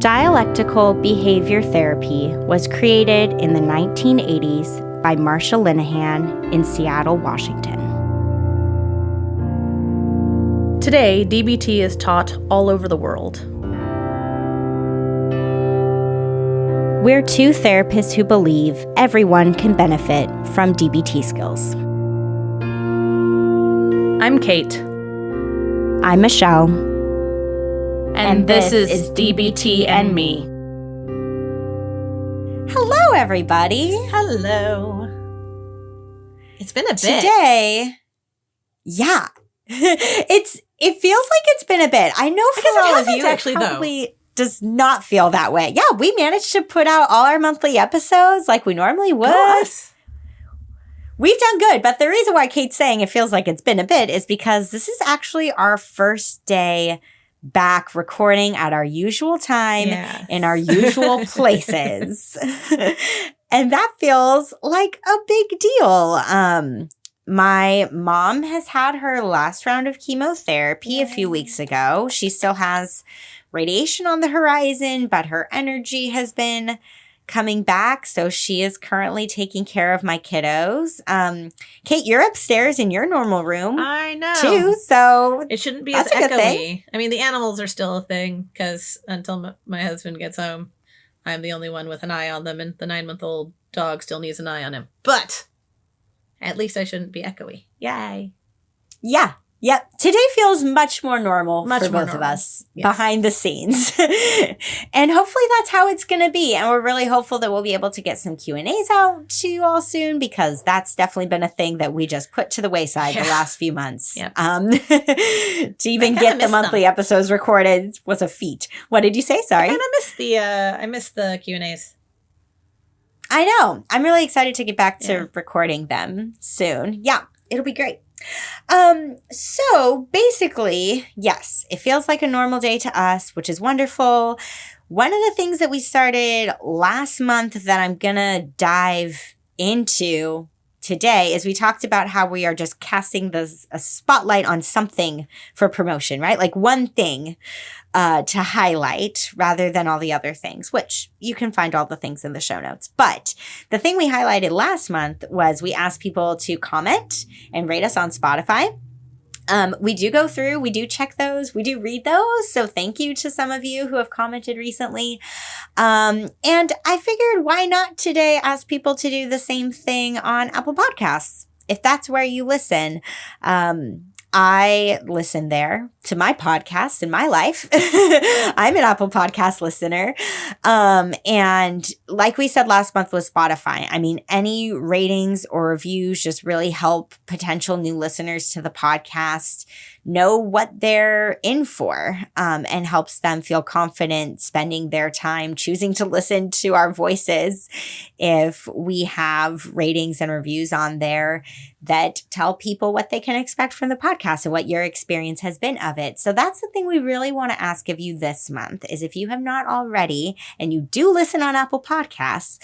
Dialectical behavior therapy was created in the 1980s by Marsha Linehan in Seattle, Washington. Today, DBT is taught all over the world. We're two therapists who believe everyone can benefit from DBT skills. I'm Kate. I'm Michelle. And this is DBT and Me. Hello, everybody. Hello. It's been a bit. Today, yeah. It feels like it's been a bit. I know for all of you, actually, it probably does not feel that way. Yeah, we managed to put out all our monthly episodes like we normally would. Us. We've done good, but the reason why Kate's saying it feels like it's been a bit is because this is actually our first day back recording at our usual time in our usual places. And that feels like a big deal. My mom has had her last round of chemotherapy a few weeks ago. She still has radiation on the horizon, but her energy has been coming back. So she is currently taking care of my kiddos. Kate, you're upstairs in your normal room. I know. Too, so it shouldn't be that's as a good echoey. thing. I mean, the animals are still a thing because until my husband gets home, I'm the only one with an eye on them, and the 9-month-old dog still needs an eye on him. But at least I shouldn't be echoey. Yay. Yeah. Yep. Today feels much more normal for both of us behind the scenes. And hopefully that's how it's going to be. And we're really hopeful that we'll be able to get some Q&As out to you all soon, because that's definitely been a thing that we just put to the wayside the last few months. Yep. To even get the monthly episodes recorded was a feat. What did you say? Sorry. I missed the Q&As. I know. I'm really excited to get back to recording them soon. Yeah, it'll be great. So basically, yes, it feels like a normal day to us, which is wonderful. One of the things that we started last month that I'm gonna dive into today is we talked about how we are just casting a spotlight on something for promotion, right? Like one thing to highlight rather than all the other things, which you can find all the things in the show notes. But the thing we highlighted last month was we asked people to comment and rate us on Spotify. We do go through, we do check those, we do read those. So thank you to some of you who have commented recently. And I figured why not today ask people to do the same thing on Apple Podcasts. If that's where you listen, I listen there to my podcast in my life. I'm an Apple Podcast listener. And like we said last month with Spotify, I mean, any ratings or reviews just really help potential new listeners to the podcast know what they're in for, and helps them feel confident spending their time choosing to listen to our voices if we have ratings and reviews on there that tell people what they can expect from the podcast and what your experience has been of it. So that's the thing we really want to ask of you this month is if you have not already and you do listen on Apple Podcasts,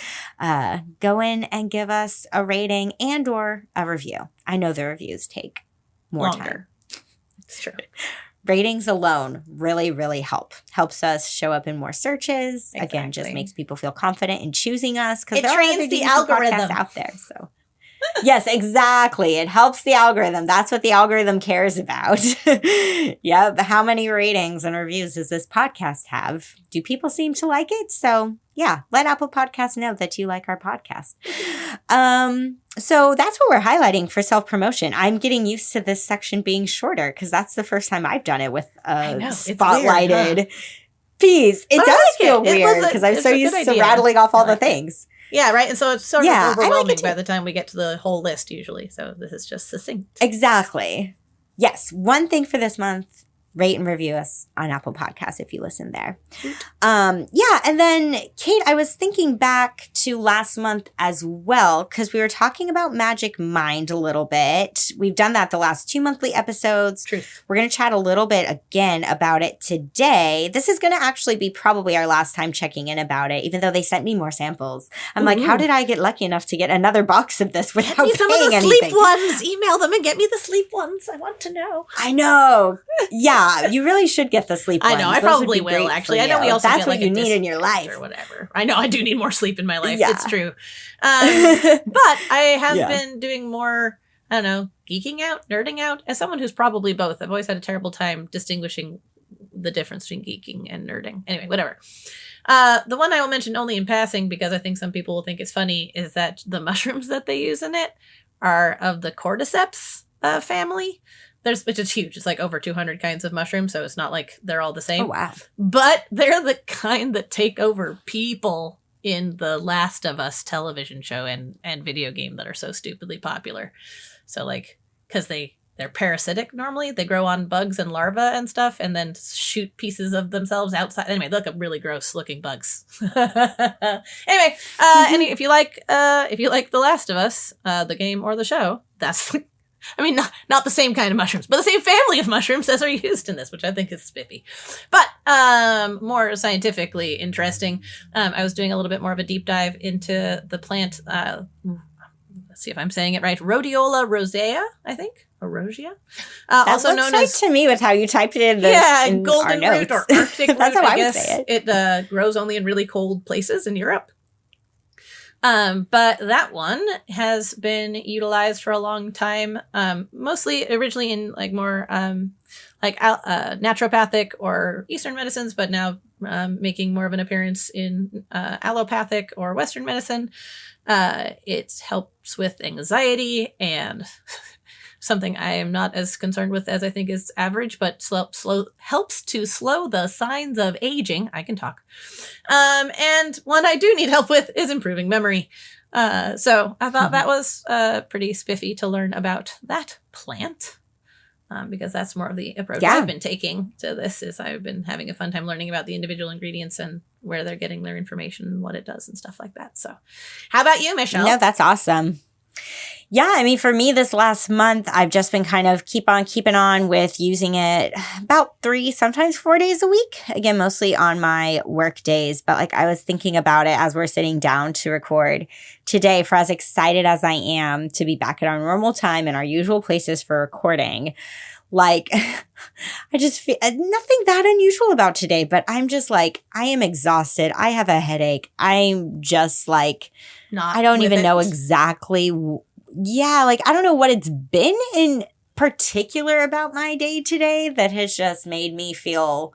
go in and give us a rating and or a review. I know the reviews take more time. It's true. Ratings alone really, really helps us show up in more searches. Exactly. Again, just makes people feel confident in choosing us because there trains are the algorithm out there. So yes, exactly. It helps the algorithm. That's what the algorithm cares about. Yeah. How many ratings and reviews does this podcast have? Do people seem to like it? So yeah, let Apple Podcasts know that you like our podcast. So that's what we're highlighting for self-promotion. I'm getting used to this section being shorter because that's the first time I've done it with a spotlighted piece. It does feel weird because I'm so used to rattling off all the things. Yeah, right. And so it's sort of overwhelming by the time we get to the whole list usually. So this is just succinct. Exactly. Yes. One thing for this month, rate and review us on Apple Podcasts if you listen there. Yeah. And then, Kate, I was thinking back to last month as well, because we were talking about Magic Mind a little bit. We've done that the last 2 monthly episodes. Truth. We're going to chat a little bit again about it today. This is going to actually be probably our last time checking in about it, even though they sent me more samples. I'm like, how did I get lucky enough to get another box of this without paying anything? Get me some of the sleep ones. Email them and get me the sleep ones. I want to know. I know. Yeah. Yeah, you really should get the sleep ones. I know, I Those would probably be will, great actually. for I know we you. also That's get what like you a need in your disconnect life. or whatever. I know I do need more sleep in my life. Yeah. It's true. But I have Yeah. been doing more, I don't know, geeking out, nerding out. As someone who's probably both, I've always had a terrible time distinguishing the difference between geeking and nerding. Anyway, whatever. The one I will mention only in passing because I think some people will think it's funny is that the mushrooms that they use in it are of the cordyceps family. Which is huge. It's like over 200 kinds of mushrooms, so it's not like they're all the same. Oh, wow. But they're the kind that take over people in the Last of Us television show and video game that are so stupidly popular. So like, because they're parasitic normally. They grow on bugs and larvae and stuff and then shoot pieces of themselves outside. Anyway, they look up really gross looking bugs. Anyway, if you like The Last of Us, the game or the show, that's I mean, not the same kind of mushrooms, but the same family of mushrooms as are used in this, which I think is spiffy. But more scientifically interesting, I was doing a little bit more of a deep dive into the plant. Let's see if I'm saying it right. Rhodiola rosea, I think. Or rosea. Also looks known right as... to me with how you typed it in the in golden our root or notes. Arctic root, That's how I would guess. say it. It grows only in really cold places in Europe. But that one has been utilized for a long time, mostly originally in like more naturopathic or Eastern medicines, but now making more of an appearance in allopathic or Western medicine. It helps with anxiety and something I am not as concerned with as I think is average, but helps to slow the signs of aging. I can talk. And one I do need help with is improving memory. So I thought that was pretty spiffy to learn about that plant. Because that's more of the approach I've been taking to this is I've been having a fun time learning about the individual ingredients and where they're getting their information and what it does and stuff like that. So how about you, Michelle? No, that's awesome. Yeah, I mean, for me, this last month, I've just been kind of keeping on with using it about 3, sometimes 4 days a week. Again, mostly on my work days. But like I was thinking about it as we're sitting down to record today, for as excited as I am to be back at our normal time in our usual places for recording. Like, I just feel nothing that unusual about today, but I'm just like, I am exhausted. I have a headache. I'm just like, I don't even know exactly. Like, I don't know what it's been in particular about my day today that has just made me feel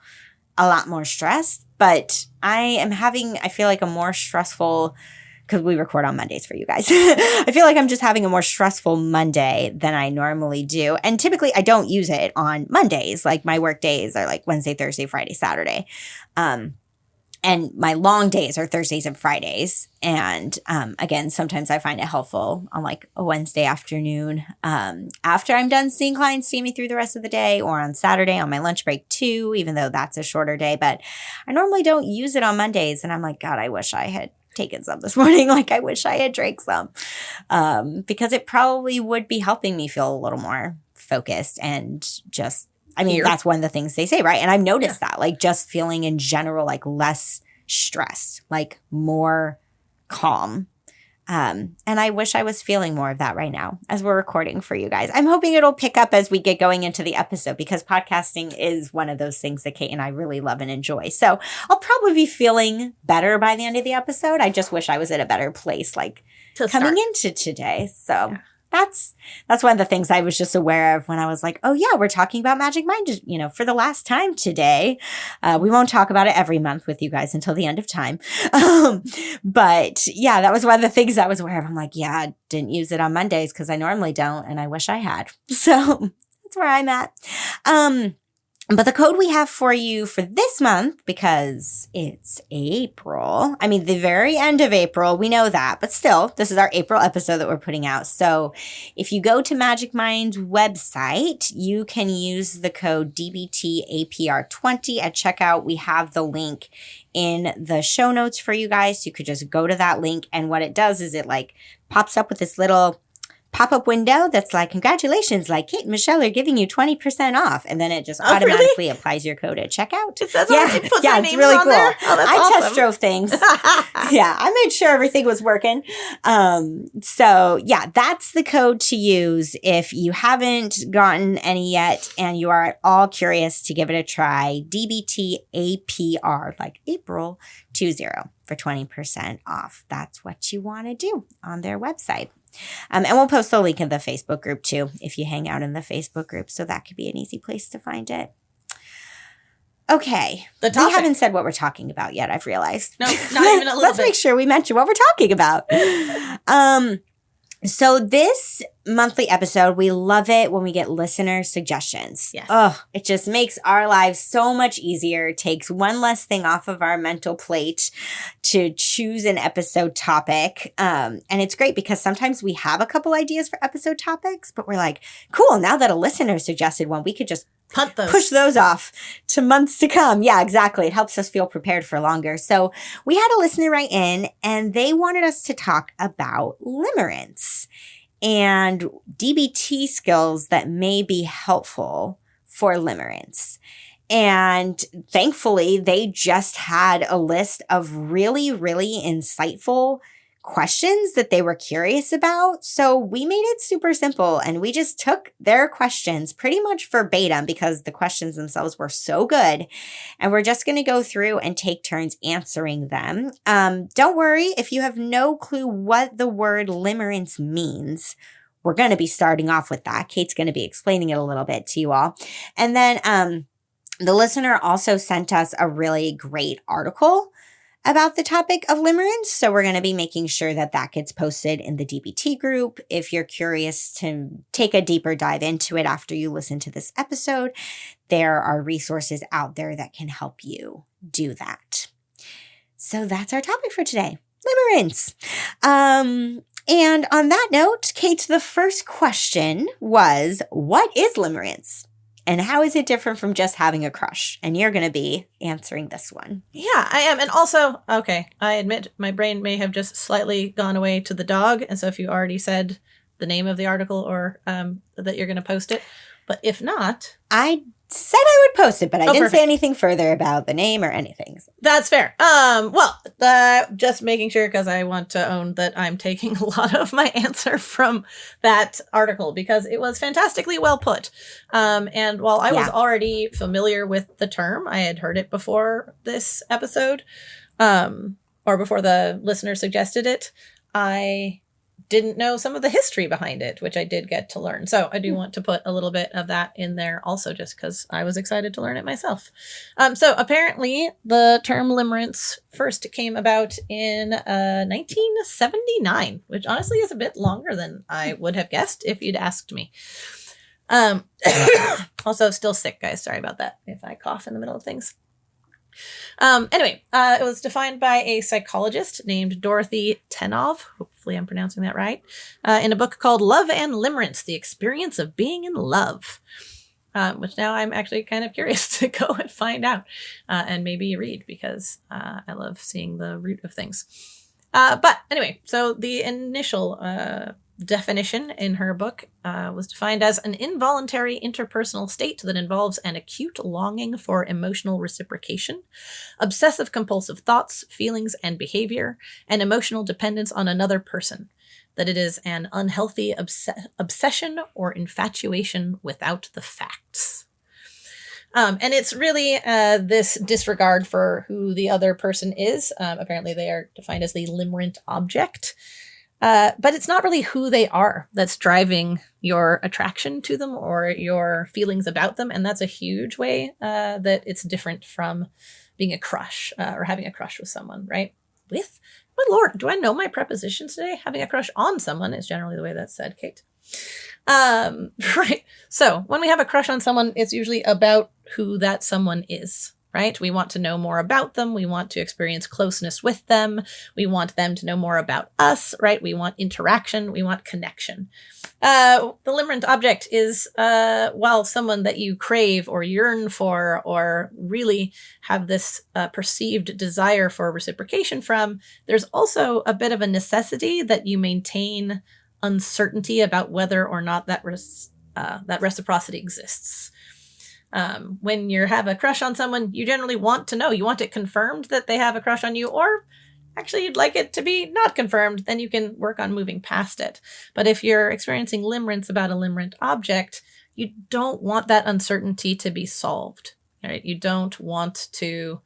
a lot more stressed. But I feel like a more stressful, because we record on Mondays for you guys. I feel like I'm just having a more stressful Monday than I normally do. And typically I don't use it on Mondays. Like my work days are like Wednesday, Thursday, Friday, Saturday. And my long days are Thursdays and Fridays. And again, sometimes I find it helpful on like a Wednesday afternoon after I'm done seeing clients see me through the rest of the day, or on Saturday on my lunch break too, even though that's a shorter day. But I normally don't use it on Mondays. And I'm like, God, I wish I had taken some this morning. Like I wish I had drank some because it probably would be helping me feel a little more focused and just, I mean, that's one of the things they say, right? And I've noticed that, like just feeling in general, like less stressed, like more calm. And I wish I was feeling more of that right now as we're recording for you guys. I'm hoping it'll pick up as we get going into the episode because podcasting is one of those things that Kate and I really love and enjoy. So I'll probably be feeling better by the end of the episode. I just wish I was at a better place, like coming into today. So that's one of the things I was just aware of when I was like, oh yeah, we're talking about Magic Mind, for the last time today. We won't talk about it every month with you guys until the end of time. But yeah, that was one of the things I was aware of. I'm like, yeah, I didn't use it on Mondays because I normally don't. And I wish I had. So that's where I'm at. But the code we have for you for this month, because it's April, I mean, the very end of April, we know that, but still, this is our April episode that we're putting out. So if you go to Magic Mind's website, you can use the code DBTAPR20 at checkout. We have the link in the show notes for you guys. So you could just go to that link. And what it does is it like pops up with this little pop-up window that's like, congratulations, like Kate and Michelle are giving you 20% off. And then it just Oh, really? automatically applies your code at checkout. It says Yeah, it puts yeah, our it's names really on cool. there? Oh, that's I awesome. test drove things. Yeah, I made sure everything was working. So yeah, that's the code to use if you haven't gotten any yet and you are at all curious to give it a try. DBT APR, like April 20 for 20% off. That's what you want to do on their website. And we'll post a link in the Facebook group too, if you hang out in the Facebook group. So that could be an easy place to find it. Okay. The topic. We haven't said what we're talking about yet, I've realized. No, not even a little Let's bit. make sure we mention what we're talking about. So this monthly episode, we love it when we get listener suggestions. Yes. Oh, it just makes our lives so much easier. Takes one less thing off of our mental plate to choose an episode topic. And it's great because sometimes we have a couple ideas for episode topics, but we're like, cool, now that a listener suggested one, we could just Punt those. push those off to months to come. Yeah, exactly. It helps us feel prepared for longer. So we had a listener write in and they wanted us to talk about limerence and DBT skills that may be helpful for limerence. And thankfully, they just had a list of really, really insightful questions that they were curious about. So we made it super simple and we just took their questions pretty much verbatim because the questions themselves were so good. And we're just going to go through and take turns answering them. Don't worry if you have no clue what the word limerence means. We're going to be starting off with that. Kate's going to be explaining it a little bit to you all. And then the listener also sent us a really great article about the topic of limerence. So we're going to be making sure that that gets posted in the DBT group. If you're curious to take a deeper dive into it after you listen to this episode, there are resources out there that can help you do that. So that's our topic for today, limerence. And on that note, Kate, the first question was, what is limerence? And how is it different from just having a crush? And you're going to be answering this one. Yeah, I am. And also, okay, I admit my brain may have just slightly gone away to the dog. And so if you already said the name of the article or that you're going to post it, but if not... I said I would post it, but I didn't perfect. say anything further about the name or anything. That's fair. Just making sure because I want to own that I'm taking a lot of my answer from that article because it was fantastically well put. And while I was already familiar with the term, I had heard it before this episode, or before the listener suggested it. I didn't know some of the history behind it, which I did get to learn. So I do want to put a little bit of that in there also just because I was excited to learn it myself. So apparently the term limerence first came about in 1979, which honestly is a bit longer than I would have guessed if you'd asked me. Also still sick, guys. Sorry about that if I cough in the middle of things. It was defined by a psychologist named Dorothy Tenov. Hopefully I'm pronouncing that right. In a book called Love and Limerence, The Experience of Being in Love. Which now I'm actually kind of curious to go and find out and maybe read because I love seeing the root of things. But anyway, so the initial definition in her book was defined as an involuntary interpersonal state that involves an acute longing for emotional reciprocation, obsessive compulsive thoughts, feelings, and behavior, and emotional dependence on another person. That it is an unhealthy obsession or infatuation without the facts. And it's really this disregard for who the other person is. Apparently they are defined as the limerent object. But it's not really who they are that's driving your attraction to them or your feelings about them. And that's a huge way that it's different from being a crush or having a crush with someone, right? My Lord, do I know my prepositions today? Having a crush on someone is generally the way that's said, Kate. Right. So when we have a crush on someone, it's usually about who that someone is. Right? We want to know more about them. We want to experience closeness with them. We want them to know more about us, right? We want interaction. We want connection. The limerent object is, someone that you crave or yearn for or really have this perceived desire for reciprocation from, there's also a bit of a necessity that you maintain uncertainty about whether or not that reciprocity exists. When you have a crush on someone, you generally want to know. You want it confirmed that they have a crush on you, or actually you'd like it to be not confirmed. Then you can work on moving past it. But if you're experiencing limerence about a limerent object, you don't want that uncertainty to be solved. Right? You don't want to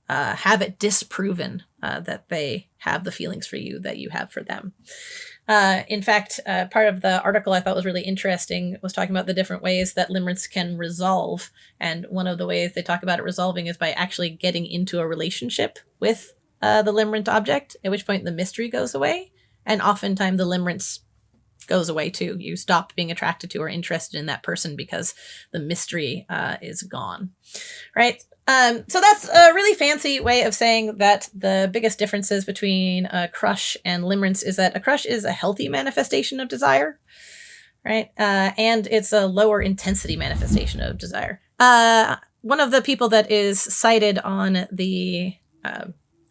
have it disproven that they have the feelings for you that you have for them. In fact, part of the article I thought was really interesting was talking about the different ways that limerence can resolve. And one of the ways they talk about it resolving is by actually getting into a relationship with the limerent object, at which point the mystery goes away. And oftentimes the limerence goes away too. You stop being attracted to or interested in that person because the mystery is gone, right? So that's a really fancy way of saying that the biggest differences between a crush and limerence is that a crush is a healthy manifestation of desire, right? And it's a lower intensity manifestation of desire. One of the people that is cited on the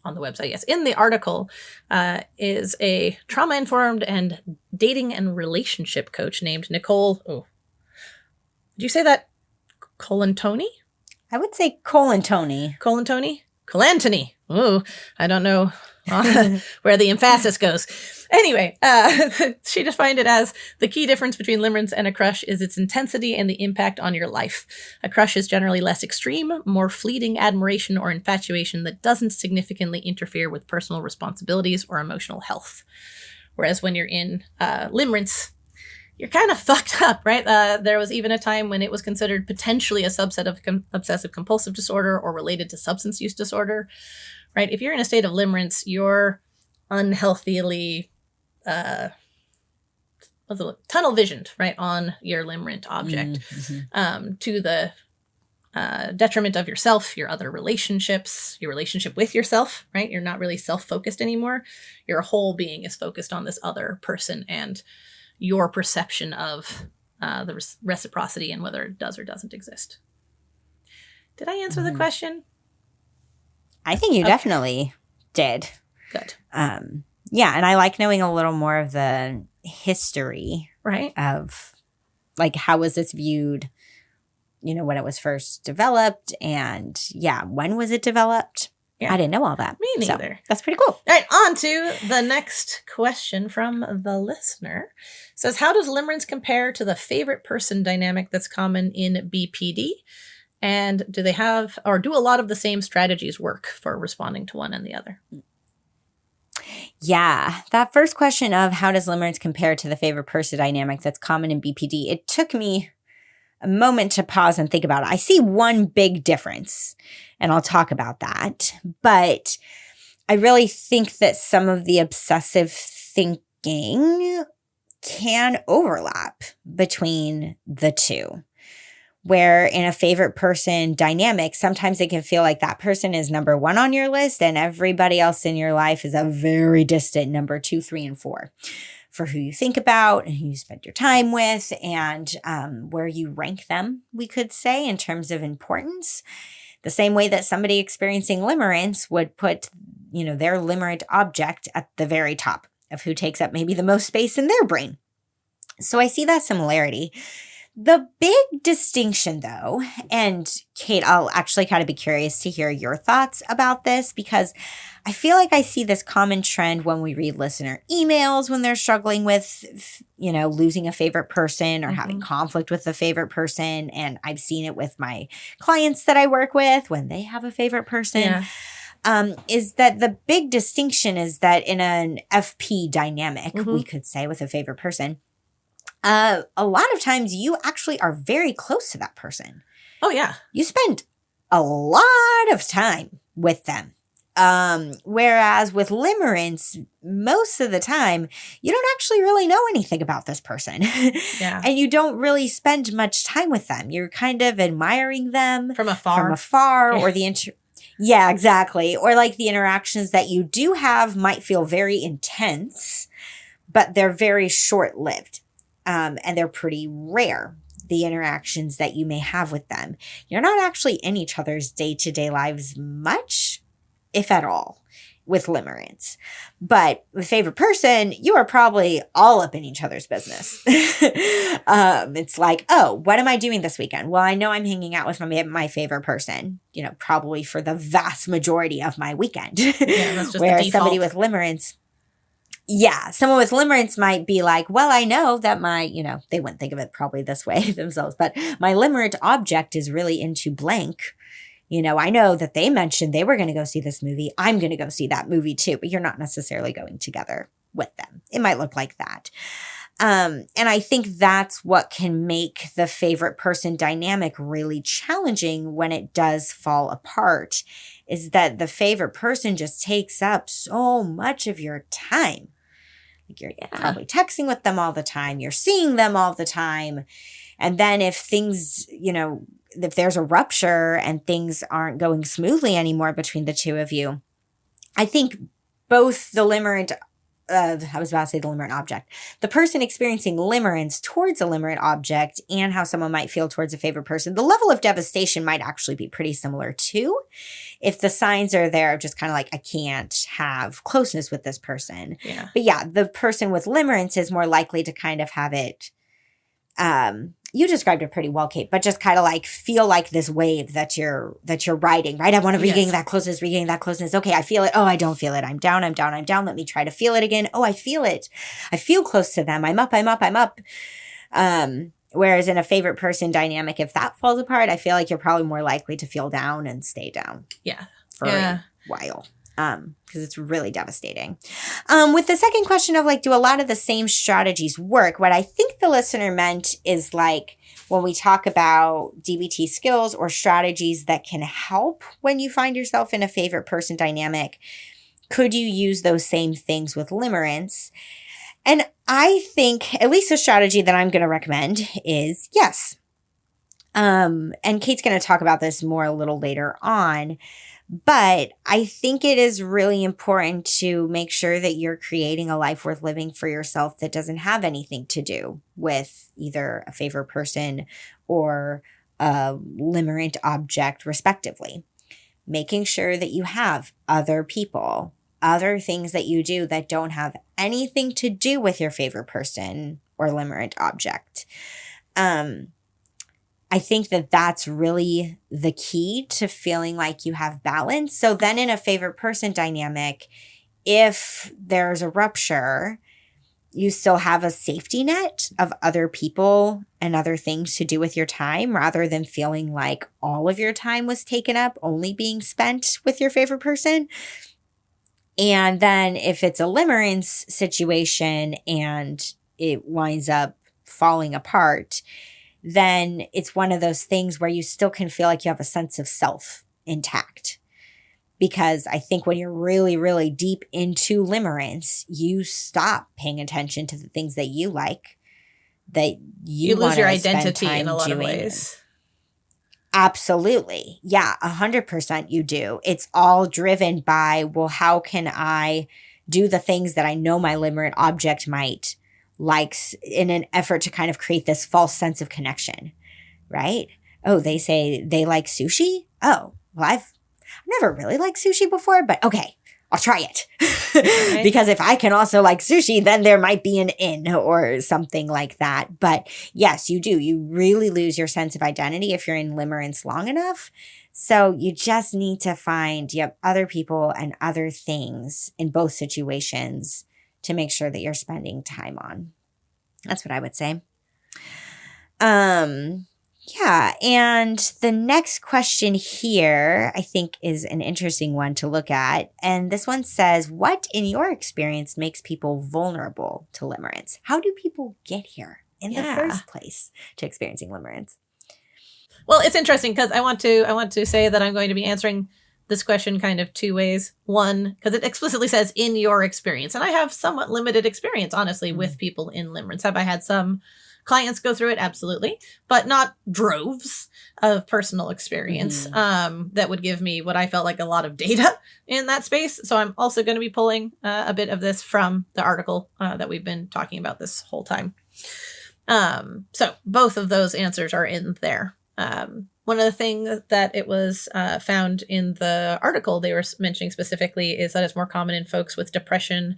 website, yes, in the article, is a trauma-informed and dating and relationship coach named Nicole. Oh, did you say that? Colantoni? I would say Colantoni. Colantoni? Colantoni. Oh, I don't know where the emphasis goes. Anyway, she defined it as the key difference between limerence and a crush is its intensity and the impact on your life. A crush is generally less extreme, more fleeting admiration or infatuation that doesn't significantly interfere with personal responsibilities or emotional health. Whereas when you're in limerence, you're kind of fucked up, right? There was even a time when it was considered potentially a subset of obsessive compulsive disorder or related to substance use disorder, right? If you're in a state of limerence, you're unhealthily tunnel visioned, right, on your limerent object, to the detriment of yourself, your other relationships, your relationship with yourself, right? You're not really self-focused anymore. Your whole being is focused on this other person and your perception of the reciprocity and whether it does or doesn't exist. Did I answer the question? I think you definitely did. Good. Yeah, and I like knowing a little more of the history, right, of like how was this viewed, when it was first developed, and when was it developed? Yeah. I didn't know all that. Me neither. So that's pretty cool. All right, on to the next question from the listener. It says, how does limerence compare to the favorite person dynamic that's common in BPD? And do they have, or do a lot of the same strategies work for responding to one and the other? Yeah, that first question of how does limerence compare to the favorite person dynamic that's common in BPD, it took me a moment to pause and think about it. I see one big difference, and I'll talk about that. But I really think that some of the obsessive thinking can overlap between the two. Where in a favorite person dynamic, sometimes it can feel like that person is number one on your list and everybody else in your life is a very distant number 2, 3, and 4 for who you think about and who you spend your time with and where you rank them, we could say, in terms of importance. The same way that somebody experiencing limerence would put, their limerent object at the very top of who takes up maybe the most space in their brain. So I see that similarity. The big distinction, though, and Kate, I'll actually kind of be curious to hear your thoughts about this because I feel like I see this common trend when we read listener emails when they're struggling with, losing a favorite person or having conflict with a favorite person. And I've seen it with my clients that I work with when they have a favorite person. Yeah. Is that the big distinction is that in an FP dynamic, we could say, with a favorite person, a lot of times you actually are very close to that person. Oh, yeah. You spend a lot of time with them. Whereas with limerence, most of the time, you don't actually really know anything about this person. Yeah. And you don't really spend much time with them. You're kind of admiring them from afar. Yeah. Or yeah, exactly. Or like the interactions that you do have might feel very intense, but they're very short-lived. And they're pretty rare, the interactions that you may have with them. You're not actually in each other's day-to-day lives much, if at all. with limerence. But with favorite person, you are probably all up in each other's business. It's like, oh, what am I doing this weekend? Well, I know I'm hanging out with my favorite person, probably for the vast majority of my weekend. Yeah, that's just Whereas the somebody default. with limerence, someone with limerence might be like, well, I know that they wouldn't think of it probably this way themselves, but my limerent object is really into blank. I know that they mentioned they were going to go see this movie. I'm going to go see that movie too, but you're not necessarily going together with them. It might look like that. And I think that's what can make the favorite person dynamic really challenging when it does fall apart, is that the favorite person just takes up so much of your time. Like you're probably texting with them all the time. You're seeing them all the time. And then if things, if there's a rupture and things aren't going smoothly anymore between the two of you, I think both the limerent, I was about to say the limerent object, the person experiencing limerence towards a limerent object and how someone might feel towards a favorite person, the level of devastation might actually be pretty similar too. If the signs are there of just kind of like, I can't have closeness with this person. Yeah. But the person with limerence is more likely to kind of have it, you described it pretty well, Kate, but just kind of like feel like this wave that you're riding, right? I want to regain that closeness. Okay, I feel it. Oh, I don't feel it. I'm down. Let me try to feel it again. Oh, I feel it. I feel close to them. I'm up. Whereas in a favorite person dynamic, if that falls apart, I feel like you're probably more likely to feel down and stay down. Yeah. For a while. Because it's really devastating. With the second question of like, do a lot of the same strategies work? What I think the listener meant is like, when we talk about DBT skills or strategies that can help when you find yourself in a favorite person dynamic, could you use those same things with limerence? And I think at least a strategy that I'm going to recommend is yes. And Kate's going to talk about this more a little later on. But I think it is really important to make sure that you're creating a life worth living for yourself that doesn't have anything to do with either a favorite person or a limerent object, respectively. Making sure that you have other people, other things that you do that don't have anything to do with your favorite person or limerent object. I think that that's really the key to feeling like you have balance. So then in a favorite person dynamic, if there's a rupture, you still have a safety net of other people and other things to do with your time rather than feeling like all of your time was taken up only being spent with your favorite person. And then if it's a limerence situation and it winds up falling apart, then it's one of those things where you still can feel like you have a sense of self intact. Because I think when you're really, really deep into limerence, you stop paying attention to the things that you like, that you lose your identity in a lot of ways. Absolutely. Yeah, 100% you do. It's all driven by, well, how can I do the things that I know my limerent object might likes in an effort to kind of create this false sense of connection, right? Oh, they say they like sushi. Oh, well, I've never really liked sushi before, but okay, I'll try it. Right. Because if I can also like sushi, then there might be an in or something like that. But yes, you do. You really lose your sense of identity if you're in limerence long enough. So you just need to find other people and other things in both situations to make sure that you're spending time on. That's what I would say. Yeah. And the next question here, I think, is an interesting one to look at. And this one says, what in your experience makes people vulnerable to limerence? How do people get here in the first place to experiencing limerence? Well, it's interesting because I want to say that I'm going to be answering this question kind of two ways. One, because it explicitly says in your experience. And I have somewhat limited experience, honestly, with people in limerence. Have I had some clients go through it? Absolutely. But not droves of personal experience that would give me what I felt like a lot of data in that space. So I'm also going to be pulling a bit of this from the article that we've been talking about this whole time. So both of those answers are in there. One of the things that it was found in the article they were mentioning specifically is that it's more common in folks with depression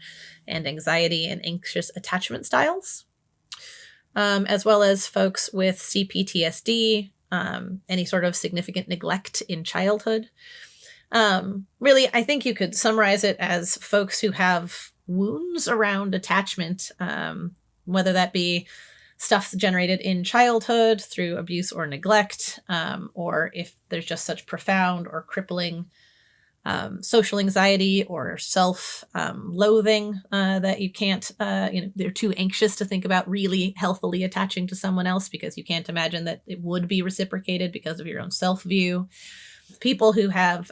and anxiety and anxious attachment styles, as well as folks with CPTSD, any sort of significant neglect in childhood. Really, I think you could summarize it as folks who have wounds around attachment, whether that be stuff generated in childhood through abuse or neglect, or if there's just such profound or crippling social anxiety or self-loathing that you can't, they're too anxious to think about really healthily attaching to someone else because you can't imagine that it would be reciprocated because of your own self-view. People who have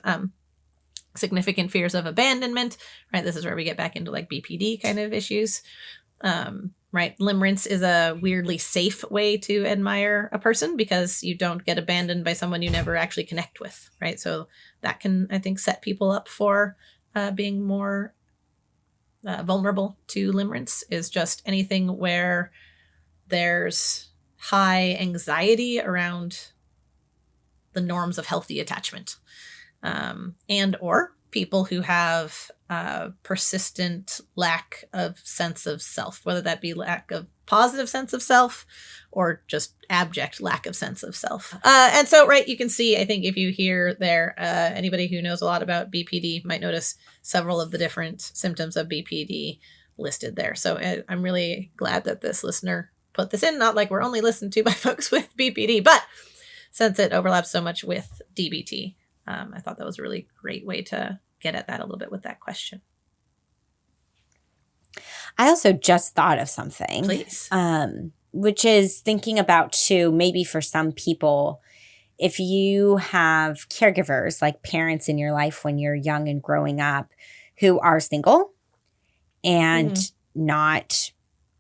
significant fears of abandonment, right? This is where we get back into like BPD kind of issues. Right. Limerence is a weirdly safe way to admire a person because you don't get abandoned by someone you never actually connect with. Right. So that can, I think, set people up for being more vulnerable to limerence, is just anything where there's high anxiety around the norms of healthy attachment, and or people who have persistent lack of sense of self, whether that be lack of positive sense of self or just abject lack of sense of self. And so, right, you can see, I think if you hear there, anybody who knows a lot about BPD might notice several of the different symptoms of BPD listed there. So I'm really glad that this listener put this in, not like we're only listened to by folks with BPD, but since it overlaps so much with DBT, I thought that was a really great way to get at that a little bit with that question. I also just thought of something. Please. Which is thinking about, too, maybe for some people, if you have caregivers, like parents in your life when you're young and growing up, who are single and not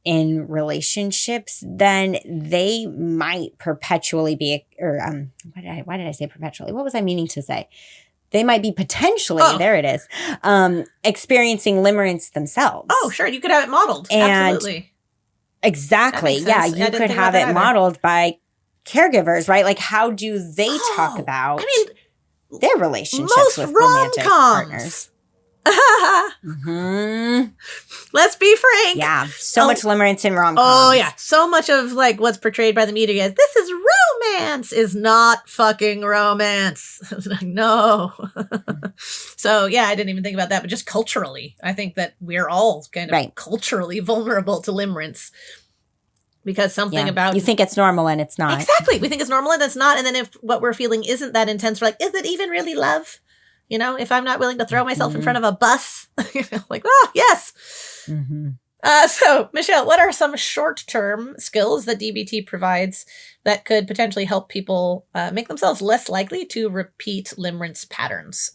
in relationships, then they might perpetually be, or why did I say perpetually? What was I meaning to say? They might be potentially, there it is, experiencing limerence themselves. Oh, sure. You could have it modeled. Absolutely. Exactly. Yeah. You could have it modeled by caregivers, right? Like, how do they talk about their relationships with romantic partners? Let's be frank. Yeah. So much limerence in rom-coms. Oh, yeah. So much of like what's portrayed by the media as this is romance is not fucking romance. No. So, yeah, I didn't even think about that. But just culturally, I think that we're all kind of culturally vulnerable to limerence. Because something about... You think it's normal and it's not. Exactly. We think it's normal and it's not. And then if what we're feeling isn't that intense, we're like, is it even really love? You know, if I'm not willing to throw myself in front of a bus, like, oh, yes. So, Michelle, what are some short-term skills that DBT provides that could potentially help people make themselves less likely to repeat limerence patterns?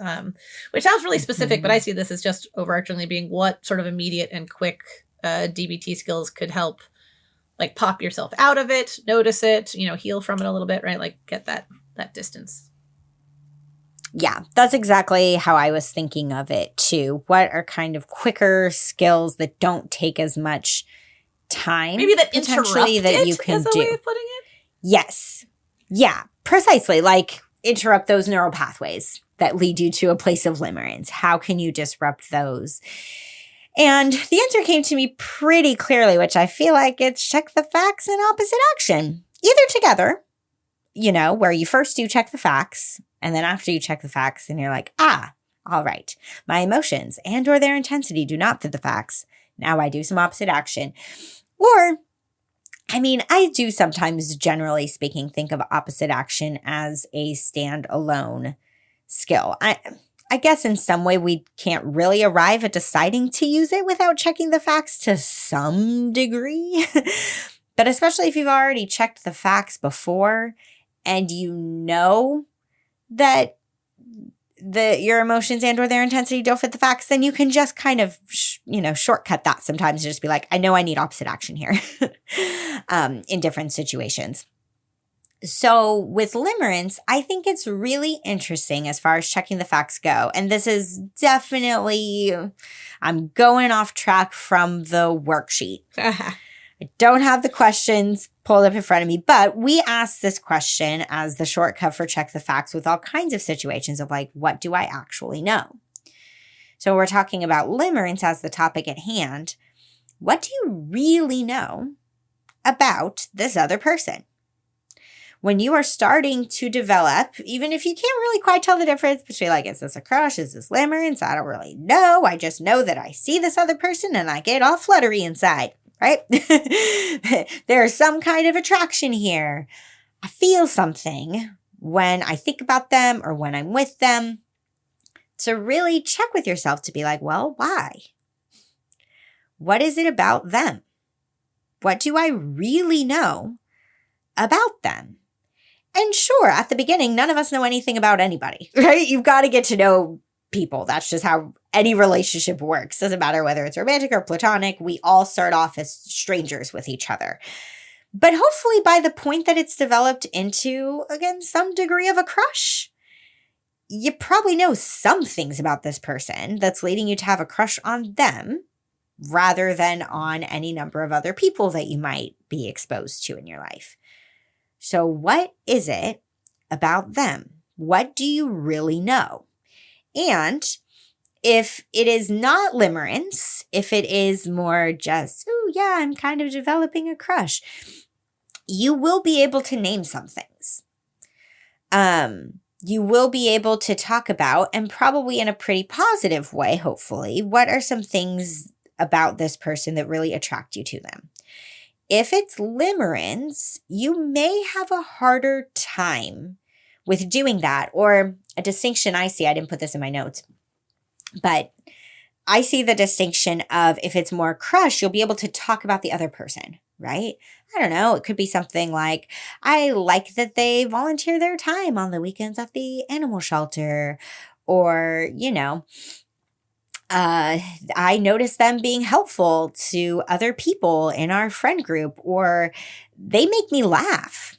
Which sounds really specific, but I see this as just overarchingly being what sort of immediate and quick DBT skills could help, like, pop yourself out of it, notice it, heal from it a little bit, right? Like, get that distance. Yeah, that's exactly how I was thinking of it, too. What are kind of quicker skills that don't take as much time? Maybe that interrupt that you can do. Way of putting it? Yes. Yeah, precisely. Like, interrupt those neural pathways that lead you to a place of limerence. How can you disrupt those? And the answer came to me pretty clearly, which I feel like it's check the facts and opposite action. Either together, where you first do check the facts, and then after you check the facts and you're like, all right, my emotions and or their intensity do not fit the facts. Now I do some opposite action. Or, I do sometimes, generally speaking, think of opposite action as a standalone skill. I guess in some way we can't really arrive at deciding to use it without checking the facts to some degree. But especially if you've already checked the facts before and you know that your emotions and or their intensity don't fit the facts, then you can just kind of, shortcut that sometimes and just be like, I know I need opposite action here in different situations. So with limerence, I think it's really interesting as far as checking the facts go. And this is definitely, I'm going off track from the worksheet. I don't have the questions pulled up in front of me, but we asked this question as the shortcut for Check the Facts with all kinds of situations of like, what do I actually know? So we're talking about limerence as the topic at hand. What do you really know about this other person? When you are starting to develop, even if you can't really quite tell the difference between like, is this a crush? Is this limerence? I don't really know. I just know that I see this other person and I get all fluttery inside, right? There's some kind of attraction here. I feel something when I think about them or when I'm with them. So really check with yourself to be like, well, why? What is it about them? What do I really know about them? And sure, at the beginning, none of us know anything about anybody, right? You've got to get to know people. That's just how any relationship works. Doesn't matter whether it's romantic or platonic. We all start off as strangers with each other. But hopefully by the point that it's developed into, again, some degree of a crush, you probably know some things about this person that's leading you to have a crush on them rather than on any number of other people that you might be exposed to in your life. So what is it about them? What do you really know? And if it is not limerence, if it is more just, oh yeah, I'm kind of developing a crush, you will be able to name some things. You will be able to talk about, and probably in a pretty positive way, hopefully, what are some things about this person that really attract you to them. If it's limerence, you may have a harder time with doing that, or a distinction I see, I didn't put this in my notes, but I see the distinction of if it's more crush, you'll be able to talk about the other person, right? I don't know. It could be something like, I like that they volunteer their time on the weekends at the animal shelter, or, I notice them being helpful to other people in our friend group, or they make me laugh.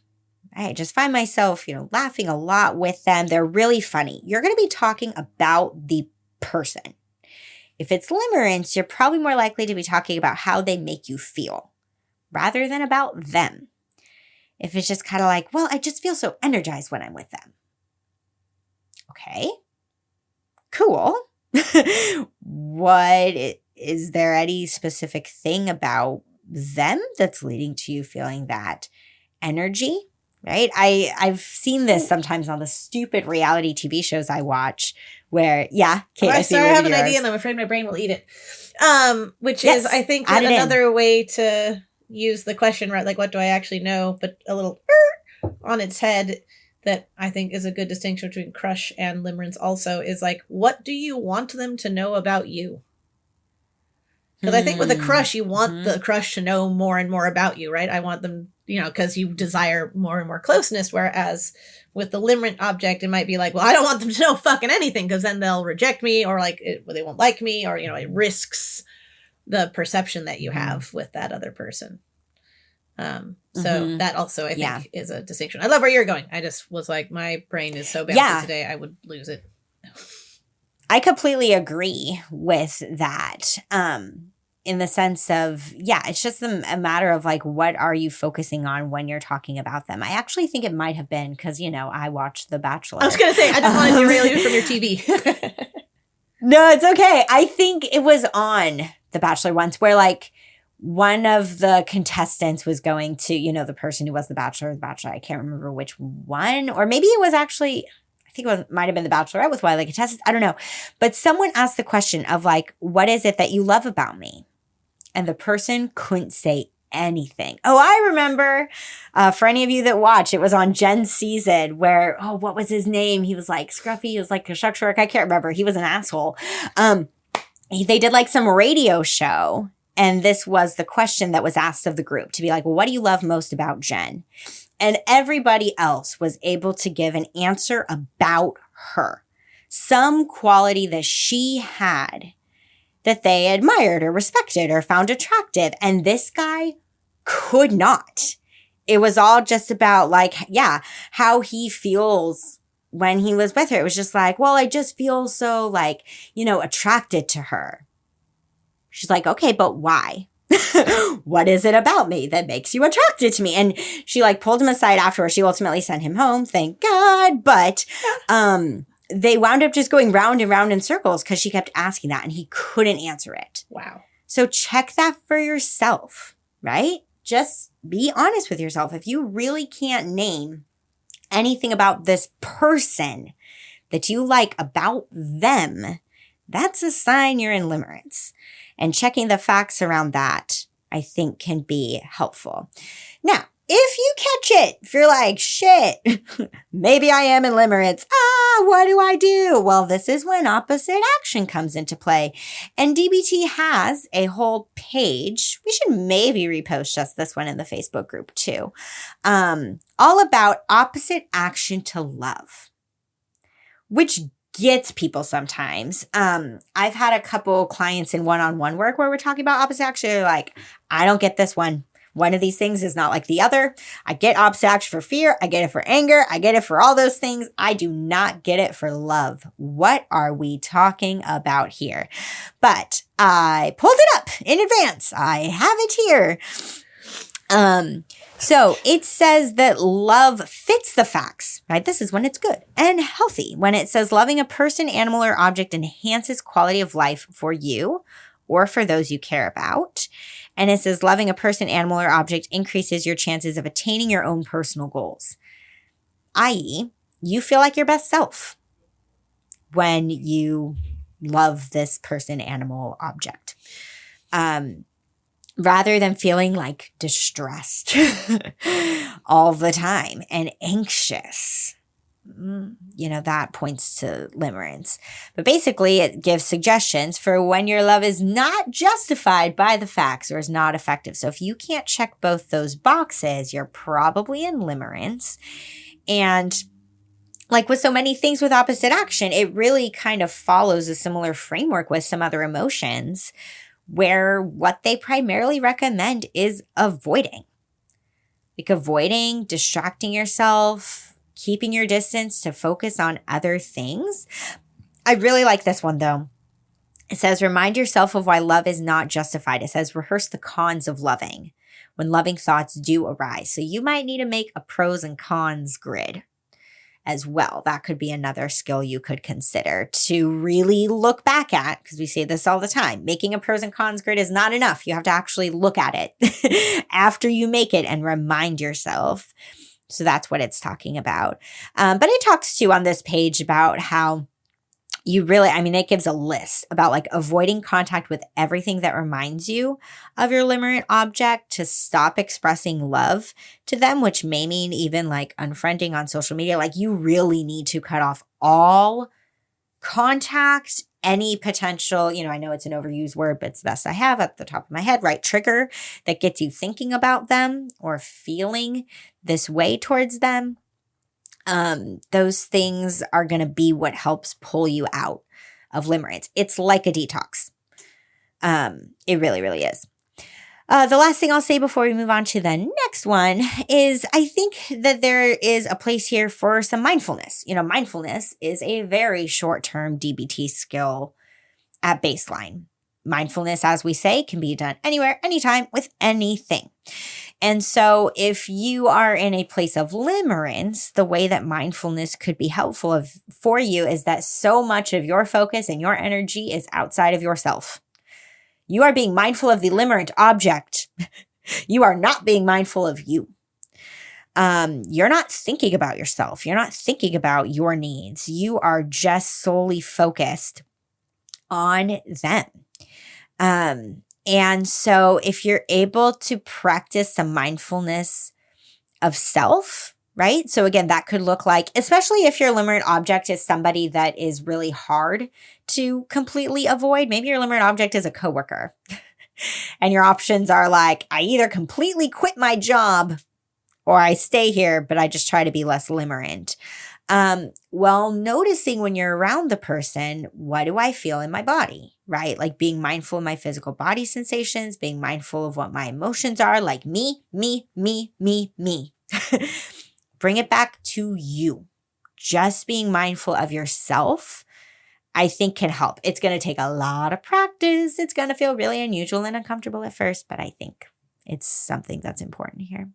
I just find myself, laughing a lot with them. They're really funny. You're going to be talking about the person. If it's limerence, you're probably more likely to be talking about how they make you feel rather than about them. If it's just kind of like, well, I just feel so energized when I'm with them. Okay, cool. Is there any specific thing about them that's leading to you feeling that energy, right? I've seen this sometimes on the stupid reality TV shows I watch where, yeah, Kate, I have an idea and I'm afraid my brain will eat it. Which is, I think, that another way to use the question, right? Like, what do I actually know? But a little on its head, that I think is a good distinction between crush and limerence also, is like, what do you want them to know about you? Because I think with a crush, you want the crush to know more and more about you, right? I want them, because you desire more and more closeness. Whereas with the limerent object, it might be like, well, I don't want them to know fucking anything because then they'll reject me, or like they won't like me, or, it risks the perception that you have with that other person. So that also, I think, is a distinction. I love where you're going. I just was like, my brain is so bad today, I would lose it. I completely agree with that. In the sense of, it's just a matter of like, what are you focusing on when you're talking about them? I actually think it might have been because, I watched The Bachelor. I was going to say, I didn't want to derail you from your TV. No, it's okay. I think it was on The Bachelor once where like, one of the contestants was going to, the person who was the Bachelor or the Bachelor. I can't remember which one. Or maybe it was actually, I think it might have been the Bachelorette with one of the contestants. I don't know. But someone asked the question of like, what is it that you love about me? And the person couldn't say anything. Oh, I remember, for any of you that watch, it was on Jen's season where, what was his name? He was like scruffy. He was like a shuckshark. I can't remember. He was an asshole. They did like some radio show. And this was the question that was asked of the group to be like, well, what do you love most about Jen? And everybody else was able to give an answer about her. Some quality that she had that they admired or respected or found attractive. And this guy could not. It was all just about like, how he feels when he was with her. It was just like, well, I just feel so like, attracted to her. She's like, okay, but why? What is it about me that makes you attracted to me? And she like pulled him aside afterwards. She ultimately sent him home, thank God. But they wound up just going round and round in circles because she kept asking that and he couldn't answer it. Wow. So check that for yourself, right? Just be honest with yourself. If you really can't name anything about this person that you like about them, that's a sign you're in limerence. And checking the facts around that, I think, can be helpful. Now, if you catch it, if you're like, shit, maybe I am in limerence. What do I do? Well, this is when opposite action comes into play. And DBT has a whole page. We should maybe repost just this one in the Facebook group too. All about opposite action to love, which gets people sometimes. I've had a couple clients in one-on-one work where we're talking about opposite action. They're like, I don't get this one. One of these things is not like the other. I get opposite action for fear. I get it for anger. I get it for all those things. I do not get it for love. What are we talking about here? But I pulled it up in advance. I have it here. So it says that love fits the facts, right? This is when it's good and healthy. When it says loving a person, animal, or object enhances quality of life for you or for those you care about. And it says loving a person, animal, or object increases your chances of attaining your own personal goals. I.e., you feel like your best self when you love this person, animal, object. Rather than feeling like distressed all the time and anxious. That points to limerence. But basically, it gives suggestions for when your love is not justified by the facts or is not effective. So if you can't check both those boxes, you're probably in limerence. And like with so many things with opposite action, it really kind of follows a similar framework with some other emotions, where what they primarily recommend is avoiding. Like avoiding, distracting yourself, keeping your distance to focus on other things. I really like this one though. It says, remind yourself of why love is not justified. It says, rehearse the cons of loving when loving thoughts do arise. So you might need to make a pros and cons grid as well. That could be another skill you could consider to really look back at, because we say this all the time. Making a pros and cons grid is not enough. You have to actually look at it after you make it and remind yourself. So that's what it's talking about. But it talks too on this page about how you really, it gives a list about like avoiding contact with everything that reminds you of your limerent object to stop expressing love to them, which may mean even like unfriending on social media. Like you really need to cut off all contact, any potential, I know it's an overused word, but it's the best I have at the top of my head, right? Trigger that gets you thinking about them or feeling this way towards them. Those things are going to be what helps pull you out of limerence. It's like a detox. It really, really is. The last thing I'll say before we move on to the next one is I think that there is a place here for some mindfulness. Mindfulness is a very short-term DBT skill at baseline. Mindfulness, as we say, can be done anywhere, anytime, with anything. And so if you are in a place of limerence, the way that mindfulness could be helpful for you is that so much of your focus and your energy is outside of yourself. You are being mindful of the limerent object. You are not being mindful of you. You're not thinking about yourself. You're not thinking about your needs. You are just solely focused on them. And so if you're able to practice some mindfulness of self, right? So again, that could look like, especially if your limerent object is somebody that is really hard to completely avoid. Maybe your limerent object is a coworker and your options are like, I either completely quit my job or I stay here, but I just try to be less limerent. Well, noticing when you're around the person, what do I feel in my body, right? Like being mindful of my physical body sensations, being mindful of what my emotions are, like me. Bring it back to you. Just being mindful of yourself I think can help. It's going to take a lot of practice. It's going to feel really unusual and uncomfortable at first, but I think it's something that's important here.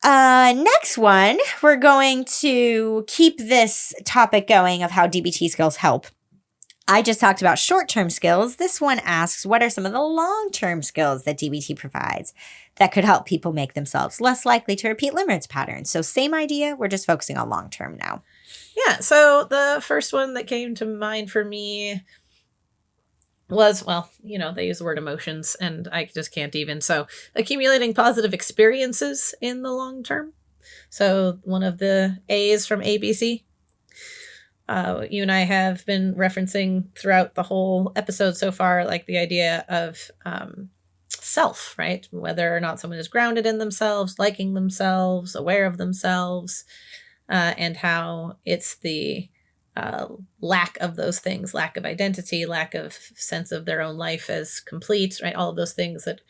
Next one, we're going to keep this topic going of how DBT skills help. I just talked about short-term skills. This one asks, what are some of the long-term skills that DBT provides that could help people make themselves less likely to repeat limerence patterns? So same idea, we're just focusing on long-term now. Yeah, so the first one that came to mind for me was, well, they use the word emotions, and I just can't even. So accumulating positive experiences in the long term. So one of the A's from ABC. You and I have been referencing throughout the whole episode so far, like the idea of self, right? Whether or not someone is grounded in themselves, liking themselves, aware of themselves, and how it's the lack of those things, lack of identity, lack of sense of their own life as complete, right? All of those things that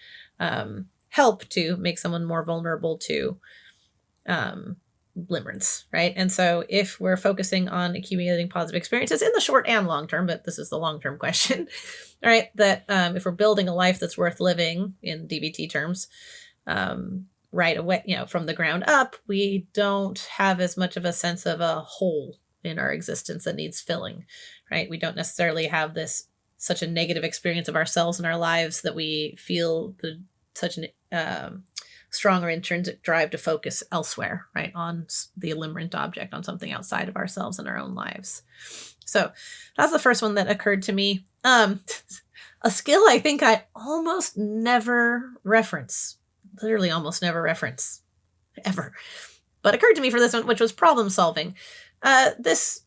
help to make someone more vulnerable to limerence, right? And so if we're focusing on accumulating positive experiences in the short and long term, but this is the long term question, right? That if we're building a life that's worth living in DBT terms, right away, from the ground up, we don't have as much of a sense of a hole in our existence that needs filling, right? We don't necessarily have such a negative experience of ourselves and our lives that we feel such an strong or intrinsic drive to focus elsewhere, right? On the limerent object, on something outside of ourselves and our own lives. So that's the first one that occurred to me. A skill I think I almost never reference, literally almost never reference, ever, but occurred to me for this one, which was problem solving. This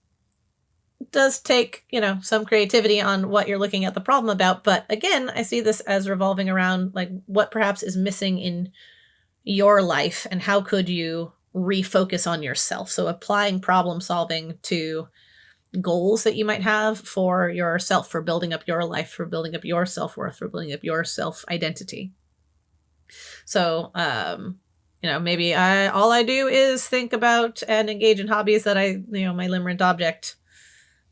does take, some creativity on what you're looking at the problem about. But again, I see this as revolving around like what perhaps is missing in your life and how could you refocus on yourself. So applying problem solving to goals that you might have for yourself, for building up your life, for building up your self-worth, for building up your self-identity. So, maybe all I do is think about and engage in hobbies that my limerent object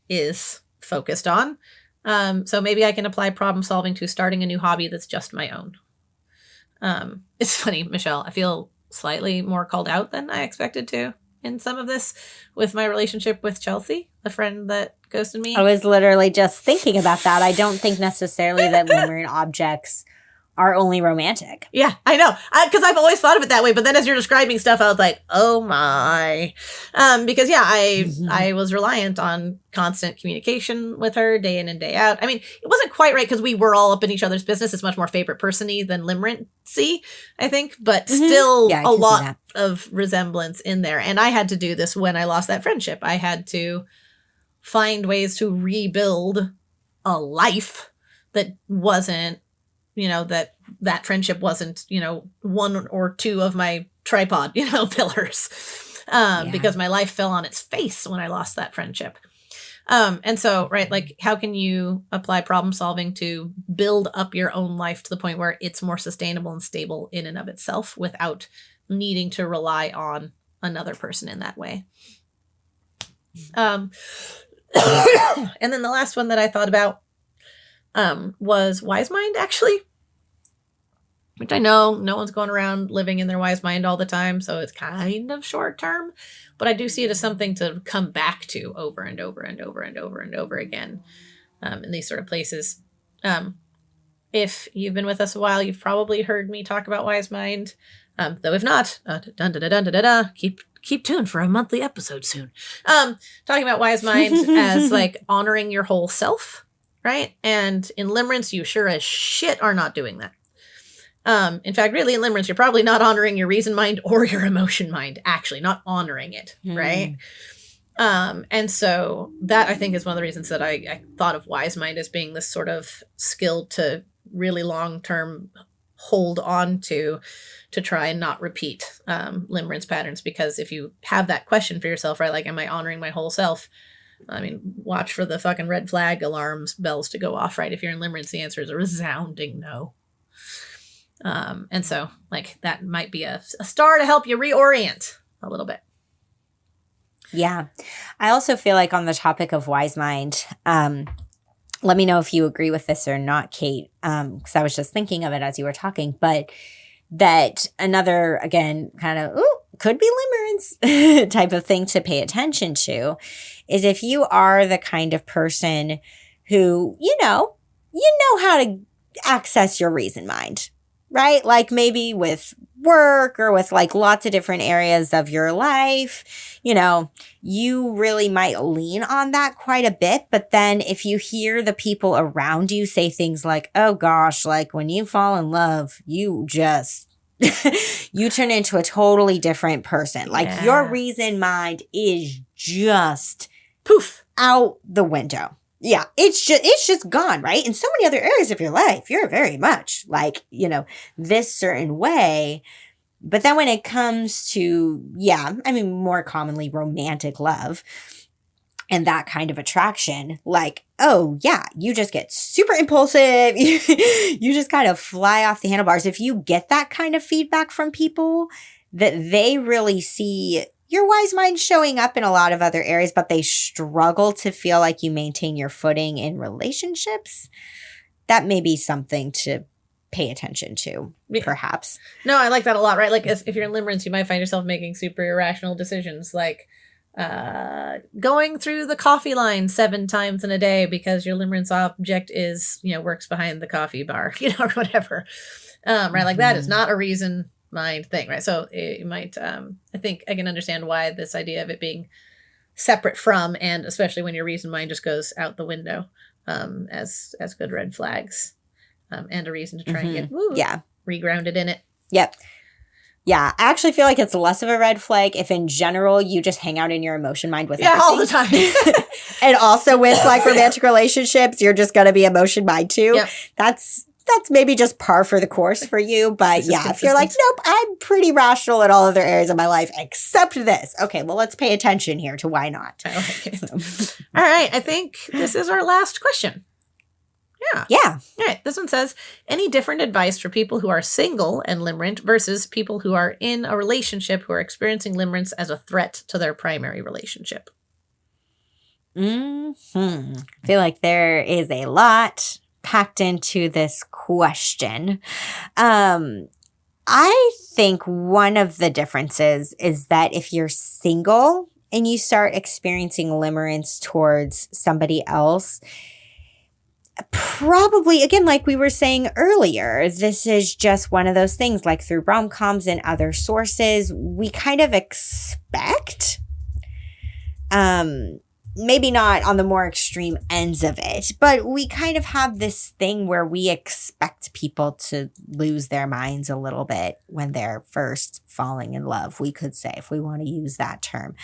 is focused on. So maybe I can apply problem solving to starting a new hobby that's just my own. It's funny, Michelle, I feel slightly more called out than I expected to in some of this with my relationship with Chelsea, the friend that ghosted me. I was literally just thinking about that. I don't think necessarily that limerent objects are only romantic. Yeah, I know. Because I've always thought of it that way. But then as you're describing stuff, I was like, oh my. Because I was reliant on constant communication with her day in and day out. I mean, it wasn't quite right because we were all up in each other's business. It's much more favorite person-y than limerent-y, I think. But still a lot of resemblance in there. And I had to do this when I lost that friendship. I had to find ways to rebuild a life that wasn't, that friendship wasn't, one or two of my tripod, pillars, because my life fell on its face when I lost that friendship. And so, right, like how can you apply problem solving to build up your own life to the point where it's more sustainable and stable in and of itself without needing to rely on another person in that way? And then the last one that I thought about was wise mind, actually, which I know no one's going around living in their wise mind all the time, so it's kind of short term, but I do see it as something to come back to over and over and over and over and over again in these sort of places. If you've been with us a while, you've probably heard me talk about wise mind, though if not, keep tuned for a monthly episode soon. Talking about wise mind as like honoring your whole self. Right? And in limerence, you sure as shit are not doing that. In fact, really in limerence, you're probably not honoring your reason mind or your emotion mind, actually, not honoring it, right? And so that I think is one of the reasons that I thought of wise mind as being this sort of skill to really long-term hold on to try and not repeat limerence patterns. Because if you have that question for yourself, right, like, am I honoring my whole self? I mean, watch for the fucking red flag alarms bells to go off, right? If you're in limerence, the answer is a resounding no. And so, like, that might be a star to help you reorient a little bit. Yeah. I also feel like on the topic of wise mind, let me know if you agree with this or not, Kate, because I was just thinking of it as you were talking, but that another, again, kind of, could be limerence type of thing to pay attention to is if you are the kind of person who, you know how to access your reason mind, right? Like maybe with work or with like lots of different areas of your life, you really might lean on that quite a bit. But then if you hear the people around you say things like, oh gosh, like when you fall in love, you just, you turn into a totally different person. Like your reason mind is just poof out the window. Yeah, it's just gone, right? In so many other areas of your life, you're very much like, this certain way. But then when it comes to, more commonly romantic love and that kind of attraction, like, oh yeah, you just get super impulsive. You just kind of fly off the handlebars. If you get that kind of feedback from people that they really see your wise mind showing up in a lot of other areas, but they struggle to feel like you maintain your footing in relationships, that may be something to pay attention to, perhaps. No, I like that a lot, right? Like if you're in limerence, you might find yourself making super irrational decisions, like going through the coffee line 7 times in a day because your limerence object is, works behind the coffee bar, or whatever. Right? Like that is not a reason mind thing, right? So you might, I think I can understand why this idea of it being separate from, and especially when your reason mind just goes out the window, as good red flags, and a reason to try and get regrounded in it. Yep. Yeah, I actually feel like it's less of a red flag if in general you just hang out in your emotion mind with everything. all the time. And also with like romantic relationships, you're just going to be emotion mind too. Yep. That's maybe just par for the course for you. But if you're like, nope, I'm pretty rational in all other areas of my life except this. Okay, well, let's pay attention here to why not. I like it. All right, I think this is our last question. Yeah. All right, this one says, any different advice for people who are single and limerent versus people who are in a relationship who are experiencing limerence as a threat to their primary relationship? I feel like there is a lot packed into this question. I think one of the differences is that if you're single and you start experiencing limerence towards somebody else, probably, again, like we were saying earlier, this is just one of those things, like through rom-coms and other sources, we kind of expect, maybe not on the more extreme ends of it, but we kind of have this thing where we expect people to lose their minds a little bit when they're first falling in love, we could say, if we want to use that term.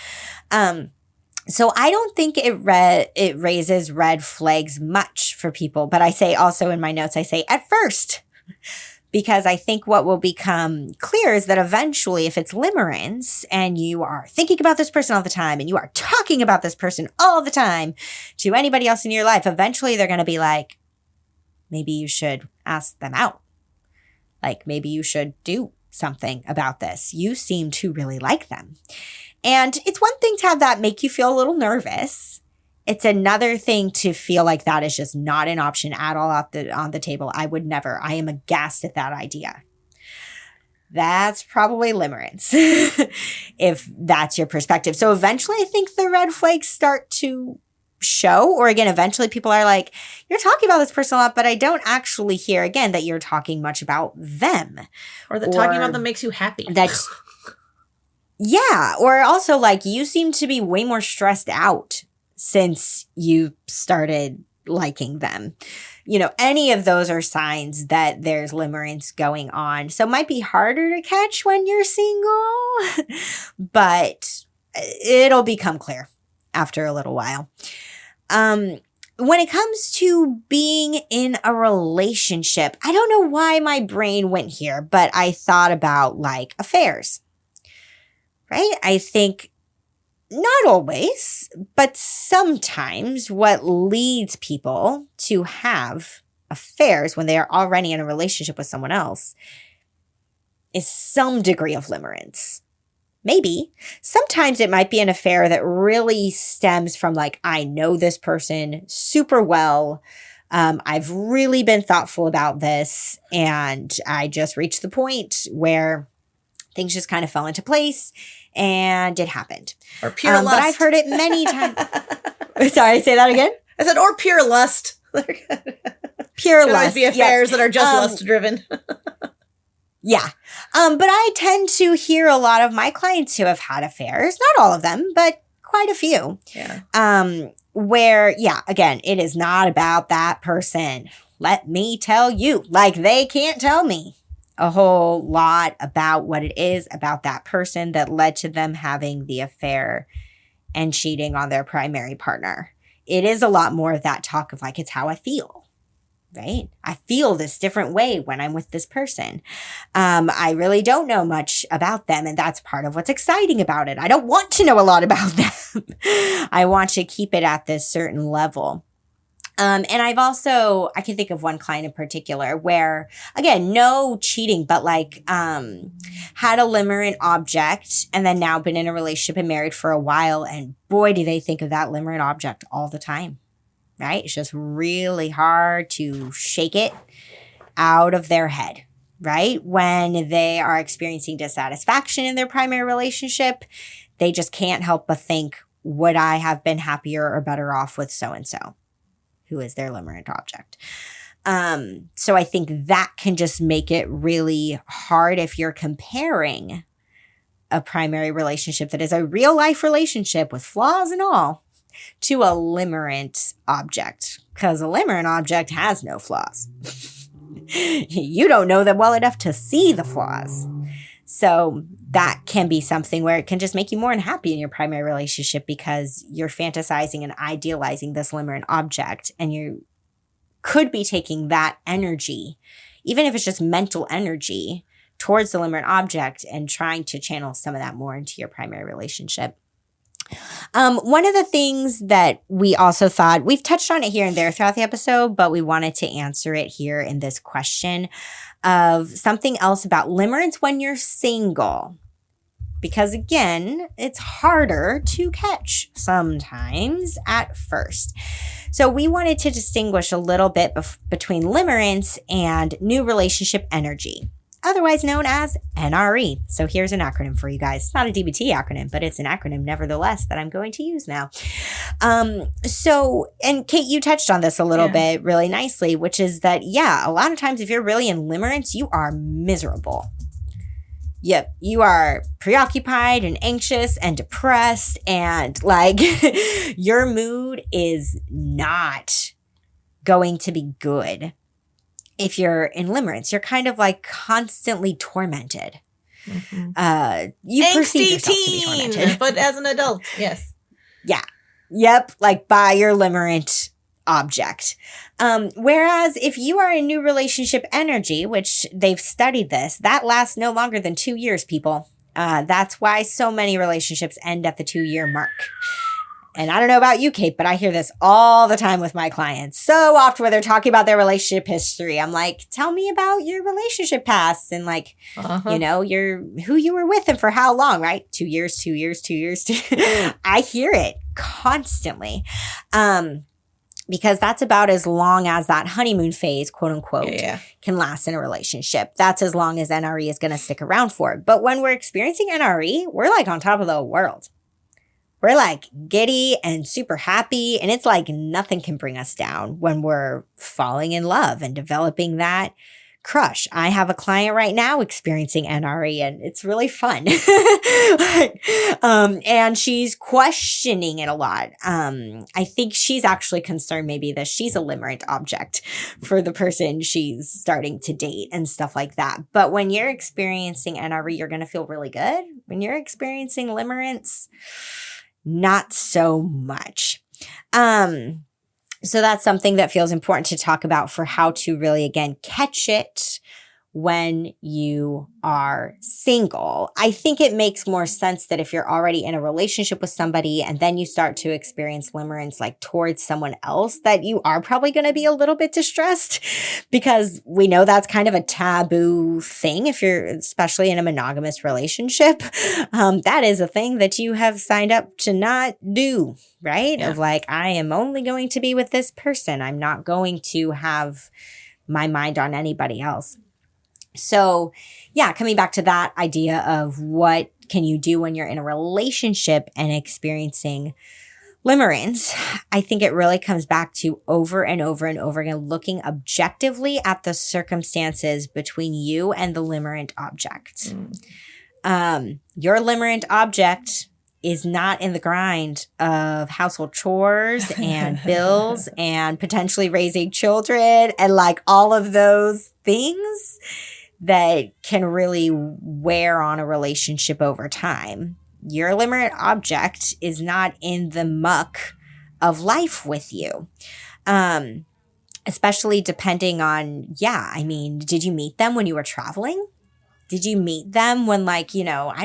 So I don't think it raises red flags much for people, but I say also in my notes, I say at first, because I think what will become clear is that eventually if it's limerence and you are thinking about this person all the time and you are talking about this person all the time to anybody else in your life, eventually they're going to be like, maybe you should ask them out. Like maybe you should do something about this. You seem to really like them. And it's one thing to have that make you feel a little nervous. It's another thing to feel like that is just not an option at all on the table. I would never. I am aghast at that idea. That's probably limerence, if that's your perspective. So eventually I think the red flags start to show, or again, eventually people are like, you're talking about this person a lot, but I don't actually hear, again, that you're talking much about them. Or that talking about them makes you happy. That's... Yeah, or also like you seem to be way more stressed out since you started liking them. Any of those are signs that there's limerence going on. So it might be harder to catch when you're single, but it'll become clear after a little while. When it comes to being in a relationship, I don't know why my brain went here, but I thought about like affairs. Right? I think not always, but sometimes what leads people to have affairs when they are already in a relationship with someone else is some degree of limerence. Maybe. Sometimes it might be an affair that really stems from like, I know this person super well. I've really been thoughtful about this, and I just reached the point where things just kind of fell into place and it happened. Or pure lust. But I've heard it many times. Sorry, say that again? I said, or pure lust. Pure lust. lust. Be affairs that are just lust driven. Yeah. But I tend to hear a lot of my clients who have had affairs, not all of them, but quite a few. Yeah. Where, yeah, again, it is not about that person. Let me tell you, like they can't tell me a whole lot about what it is about that person that led to them having the affair and cheating on their primary partner. It is a lot more of that talk of like, it's how I feel, right? I feel this different way when I'm with this person. I really don't know much about them, and that's part of what's exciting about it. I don't want to know a lot about them. I want to keep it at this certain level. And I can think of one client in particular where, again, no cheating, but like, had a limerent object and then now been in a relationship and married for a while. And boy, do they think of that limerent object all the time, right? It's just really hard to shake it out of their head, right? When they are experiencing dissatisfaction in their primary relationship, they just can't help but think, would I have been happier or better off with so-and-so? Who is their limerent object. So I think that can just make it really hard if you're comparing a primary relationship that is a real life relationship with flaws and all to a limerent object, because a limerent object has no flaws. You don't know them well enough to see the flaws. So that can be something where it can just make you more unhappy in your primary relationship because you're fantasizing and idealizing this limerent object, and you could be taking that energy, even if it's just mental energy, towards the limerent object and trying to channel some of that more into your primary relationship. One of the things that we also thought, we've touched on it here and there throughout the episode, but we wanted to answer it here in this question of something else about limerence when you're single. Because again, it's harder to catch sometimes at first. So we wanted to distinguish a little bit between limerence and new relationship energy, otherwise known as NRE. So here's an acronym for you guys. It's not a DBT acronym, but it's an acronym nevertheless that I'm going to use now. And Kate, you touched on this a little bit really nicely, which is that, a lot of times if you're really in limerence, you are miserable. Yep, you are preoccupied and anxious and depressed, and like your mood is not going to be good. If you're in limerence, you're kind of like constantly tormented. Mm-hmm. You perceive yourself to be tormented. But as an adult, yes. Yeah. Yep. Like by your limerent object. Whereas if you are in new relationship energy, which they've studied this, that lasts no longer than 2 years, people. That's why so many relationships end at the 2-year mark. And I don't know about you, Kate, but I hear this all the time with my clients. So often when they're talking about their relationship history, I'm like, tell me about your relationship past and like, who you were with and for how long, right? 2 years, 2 years, 2 years. I hear it constantly. Because that's about as long as that honeymoon phase, quote unquote, can last in a relationship. That's as long as NRE is going to stick around for. But when we're experiencing NRE, we're like on top of the world. We're like giddy and super happy, and it's like nothing can bring us down when we're falling in love and developing that crush. I have a client right now experiencing NRE, and it's really fun. And she's questioning it a lot. I think she's actually concerned maybe that she's a limerent object for the person she's starting to date and stuff like that. But when you're experiencing NRE, you're going to feel really good. When you're experiencing limerence, not so much. So that's something that feels important to talk about for how to really, again, catch it when you are single. I think it makes more sense that if you're already in a relationship with somebody and then you start to experience limerence like towards someone else, that you are probably going to be a little bit distressed, because we know that's kind of a taboo thing if you're especially in a monogamous relationship. That is a thing that you have signed up to not do, right? Yeah. Of like, I am only going to be with this person. I'm not going to have my mind on anybody else. So yeah, coming back to that idea of what can you do when you're in a relationship and experiencing limerence, I think it really comes back to over and over and over again, looking objectively at the circumstances between you and the limerent object. Your limerent object is not in the grind of household chores and bills and potentially raising children and like all of those things that can really wear on a relationship over time. Your limerent object is not in the muck of life with you. Especially depending on, did you meet them when you were traveling? Did you meet them when I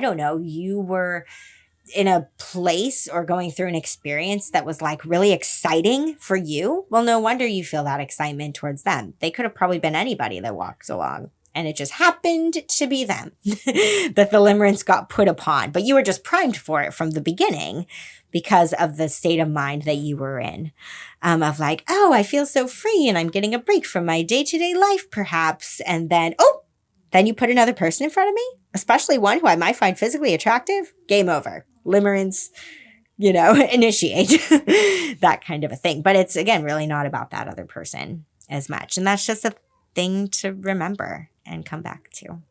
don't know, you were in a place or going through an experience that was like really exciting for you? Well, no wonder you feel that excitement towards them. They could have probably been anybody that walks along. And it just happened to be them that the limerence got put upon. But you were just primed for it from the beginning because of the state of mind that you were in. Of like, oh, I feel so free and I'm getting a break from my day-to-day life perhaps. And then, then you put another person in front of me, especially one who I might find physically attractive. Game over. Limerence, initiate that kind of a thing. But it's, again, really not about that other person as much. And that's just a thing to remember and come back to.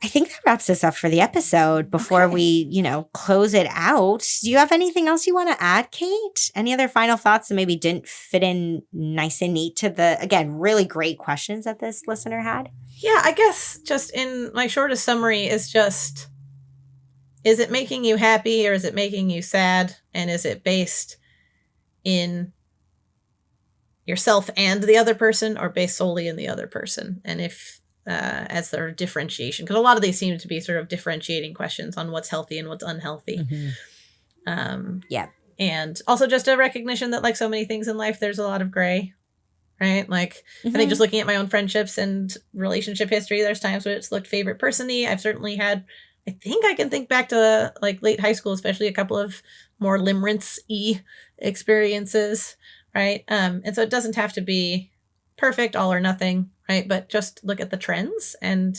I think that wraps us up for the episode before we, close it out. Do you have anything else you want to add, Kate? Any other final thoughts that maybe didn't fit in nice and neat to the, again, really great questions that this listener had? Yeah, I guess just in my shortest summary is just, is it making you happy or is it making you sad? And is it based in yourself and the other person or based solely in the other person? And if, as their differentiation, because a lot of these seem to be sort of differentiating questions on what's healthy and what's unhealthy. Yeah. And also just a recognition that like so many things in life, there's a lot of gray, right? Like I think just looking at my own friendships and relationship history, there's times where it's looked favorite person-y. I've certainly had, I think I can think back to like late high school, especially a couple of more limerence-y experiences, right? And so it doesn't have to be perfect, all or nothing, right? But just look at the trends and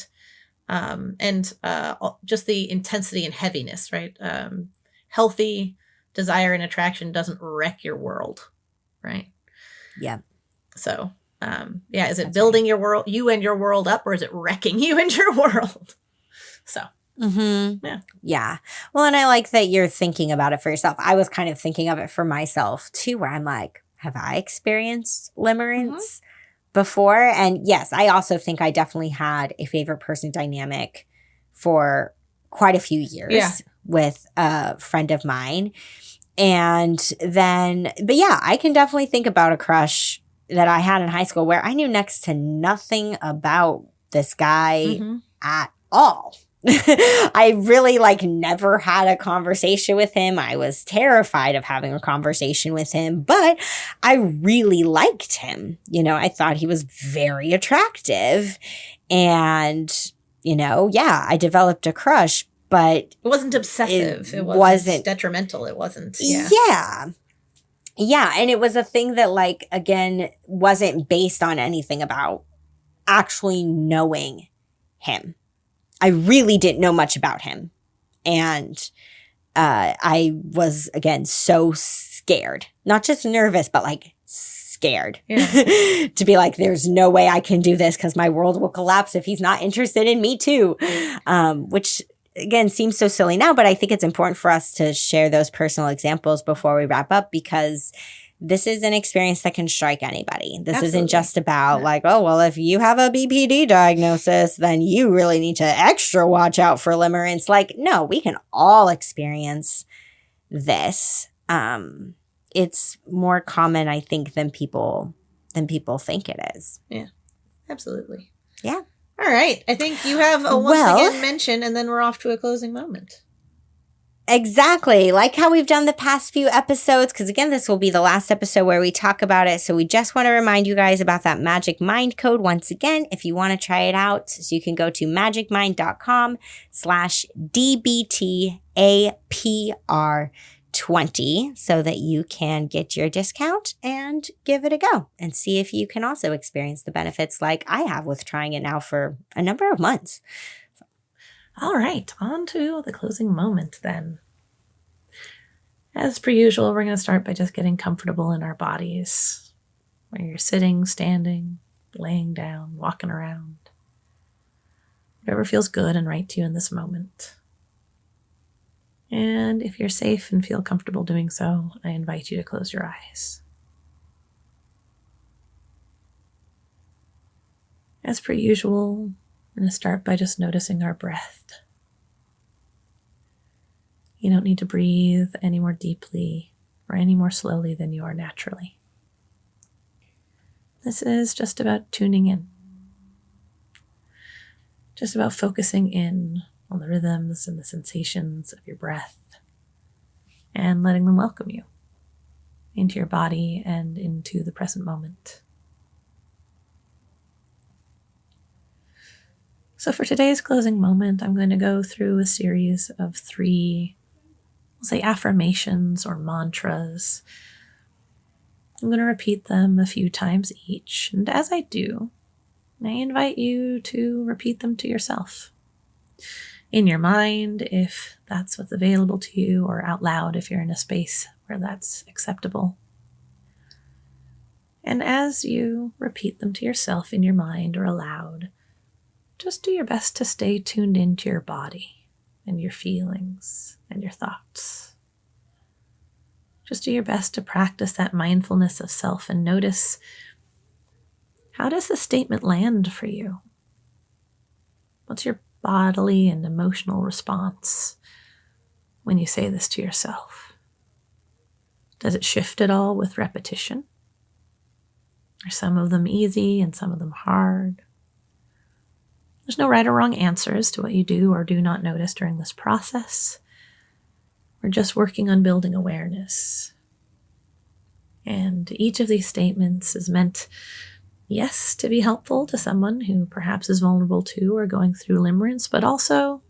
just the intensity and heaviness, right? Healthy desire and attraction doesn't wreck your world, right? Yeah. So, is it building your world, you and your world up, or is it wrecking you and your world? So. Yeah. Well, and I like that you're thinking about it for yourself. I was kind of thinking of it for myself too, where I'm like, have I experienced limerence before? And yes, I also think I definitely had a favorite person dynamic for quite a few years with a friend of mine. And then, but yeah, I can definitely think about a crush that I had in high school where I knew next to nothing about this guy at all. I really never had a conversation with him. I was terrified of having a conversation with him, but I really liked him. I thought he was very attractive and, I developed a crush, but it wasn't obsessive. It wasn't detrimental. It wasn't. Yeah. And it was a thing that again, wasn't based on anything about actually knowing him. I really didn't know much about him. And I was, again, so scared. Not just nervous, but scared. To be like, there's no way I can do this because my world will collapse if he's not interested in me too. Which, again, seems so silly now, but I think it's important for us to share those personal examples before we wrap up, because this is an experience that can strike anybody. This isn't just about if you have a BPD diagnosis, then you really need to extra watch out for limerence. No, we can all experience this. It's more common, I think, than people think it is. Yeah, absolutely. Yeah. All right. I think you have a once again mention, and then we're off to a closing moment. Exactly. Like how we've done the past few episodes, because again, this will be the last episode where we talk about it. So we just want to remind you guys about that Magic Mind code once again, if you want to try it out. So you can go to magicmind.com/DBTAPR20 so that you can get your discount and give it a go and see if you can also experience the benefits like I have with trying it now for a number of months. All right, on to the closing moment then. As per usual, we're going to start by just getting comfortable in our bodies. Where you're sitting, standing, laying down, walking around. Whatever feels good and right to you in this moment. And if you're safe and feel comfortable doing so, I invite you to close your eyes. As per usual, we're going to start by just noticing our breath. You don't need to breathe any more deeply or any more slowly than you are naturally. This is just about tuning in. Just about focusing in on the rhythms and the sensations of your breath and letting them welcome you into your body and into the present moment. So for today's closing moment, I'm going to go through a series of 3, we'll say affirmations or mantras. I'm going to repeat them a few times each. And as I do, I invite you to repeat them to yourself. In your mind, if that's what's available to you, or out loud if you're in a space where that's acceptable. And as you repeat them to yourself in your mind or aloud, just do your best to stay tuned into your body and your feelings and your thoughts. Just do your best to practice that mindfulness of self and notice, how does the statement land for you? What's your bodily and emotional response when you say this to yourself? Does it shift at all with repetition? Are some of them easy and some of them hard? There's no right or wrong answers to what you do or do not notice during this process. We're just working on building awareness. And each of these statements is meant, yes, to be helpful to someone who perhaps is vulnerable to or going through limerence, but also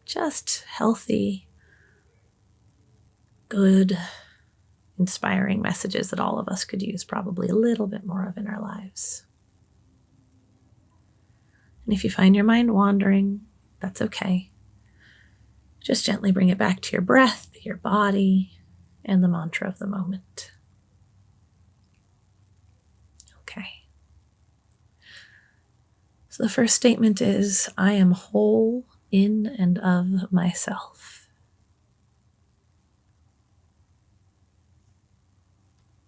just healthy, good, inspiring messages that all of us could use probably a little bit more of in our lives. And if you find your mind wandering, that's okay. Just gently bring it back to your breath, your body, and the mantra of the moment. Okay. So the first statement is, I am whole in and of myself.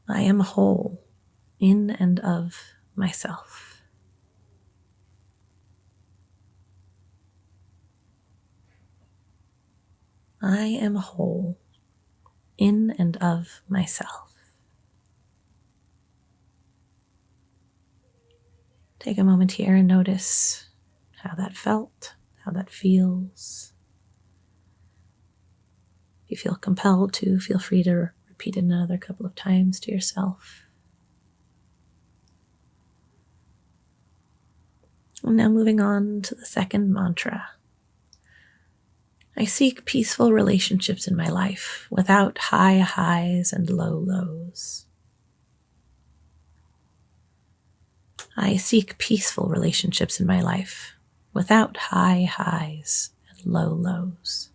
I am whole in and of myself. I am whole in and of myself. Take a moment here and notice how that felt, how that feels. If you feel compelled to, feel free to repeat it another couple of times to yourself. And now moving on to the second mantra. I seek peaceful relationships in my life without high highs and low lows. I seek peaceful relationships in my life without high highs and low lows.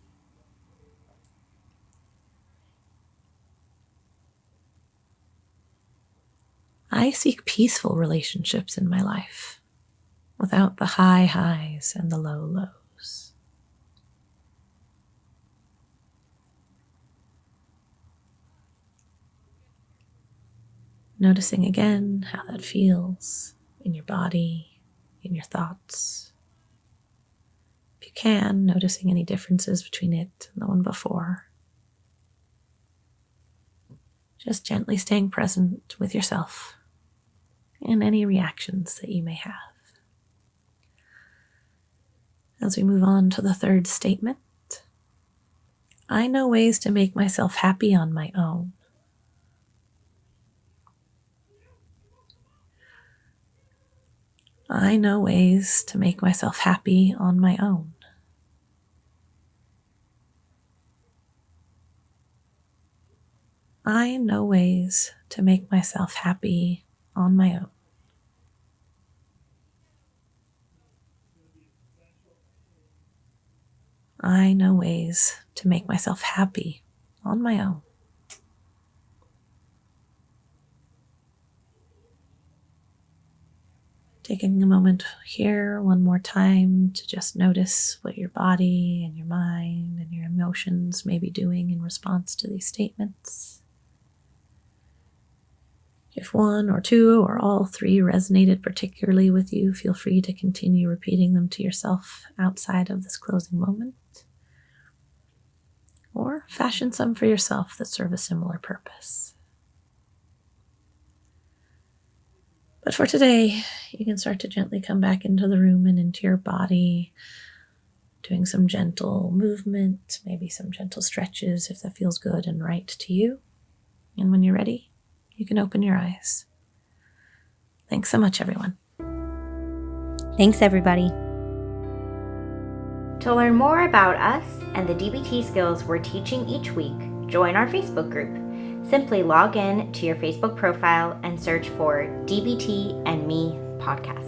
I seek peaceful relationships in my life without the high highs and the low lows. Noticing again how that feels in your body, in your thoughts. If you can, noticing any differences between it and the one before. Just gently staying present with yourself and any reactions that you may have. As we move on to the third statement, I know ways to make myself happy on my own. I know ways to make myself happy on my own. I know ways to make myself happy on my own. I know ways to make myself happy on my own. Taking a moment here one more time to just notice what your body and your mind and your emotions may be doing in response to these statements. If one or two or all three resonated particularly with you, feel free to continue repeating them to yourself outside of this closing moment. Or fashion some for yourself that serve a similar purpose. But for today, you can start to gently come back into the room and into your body, doing some gentle movement, maybe some gentle stretches if that feels good and right to you. And when you're ready, you can open your eyes. Thanks so much, everyone. Thanks, everybody. To learn more about us and the DBT skills we're teaching each week, join our Facebook group. Simply log in to your Facebook profile and search for DBT and Me podcast.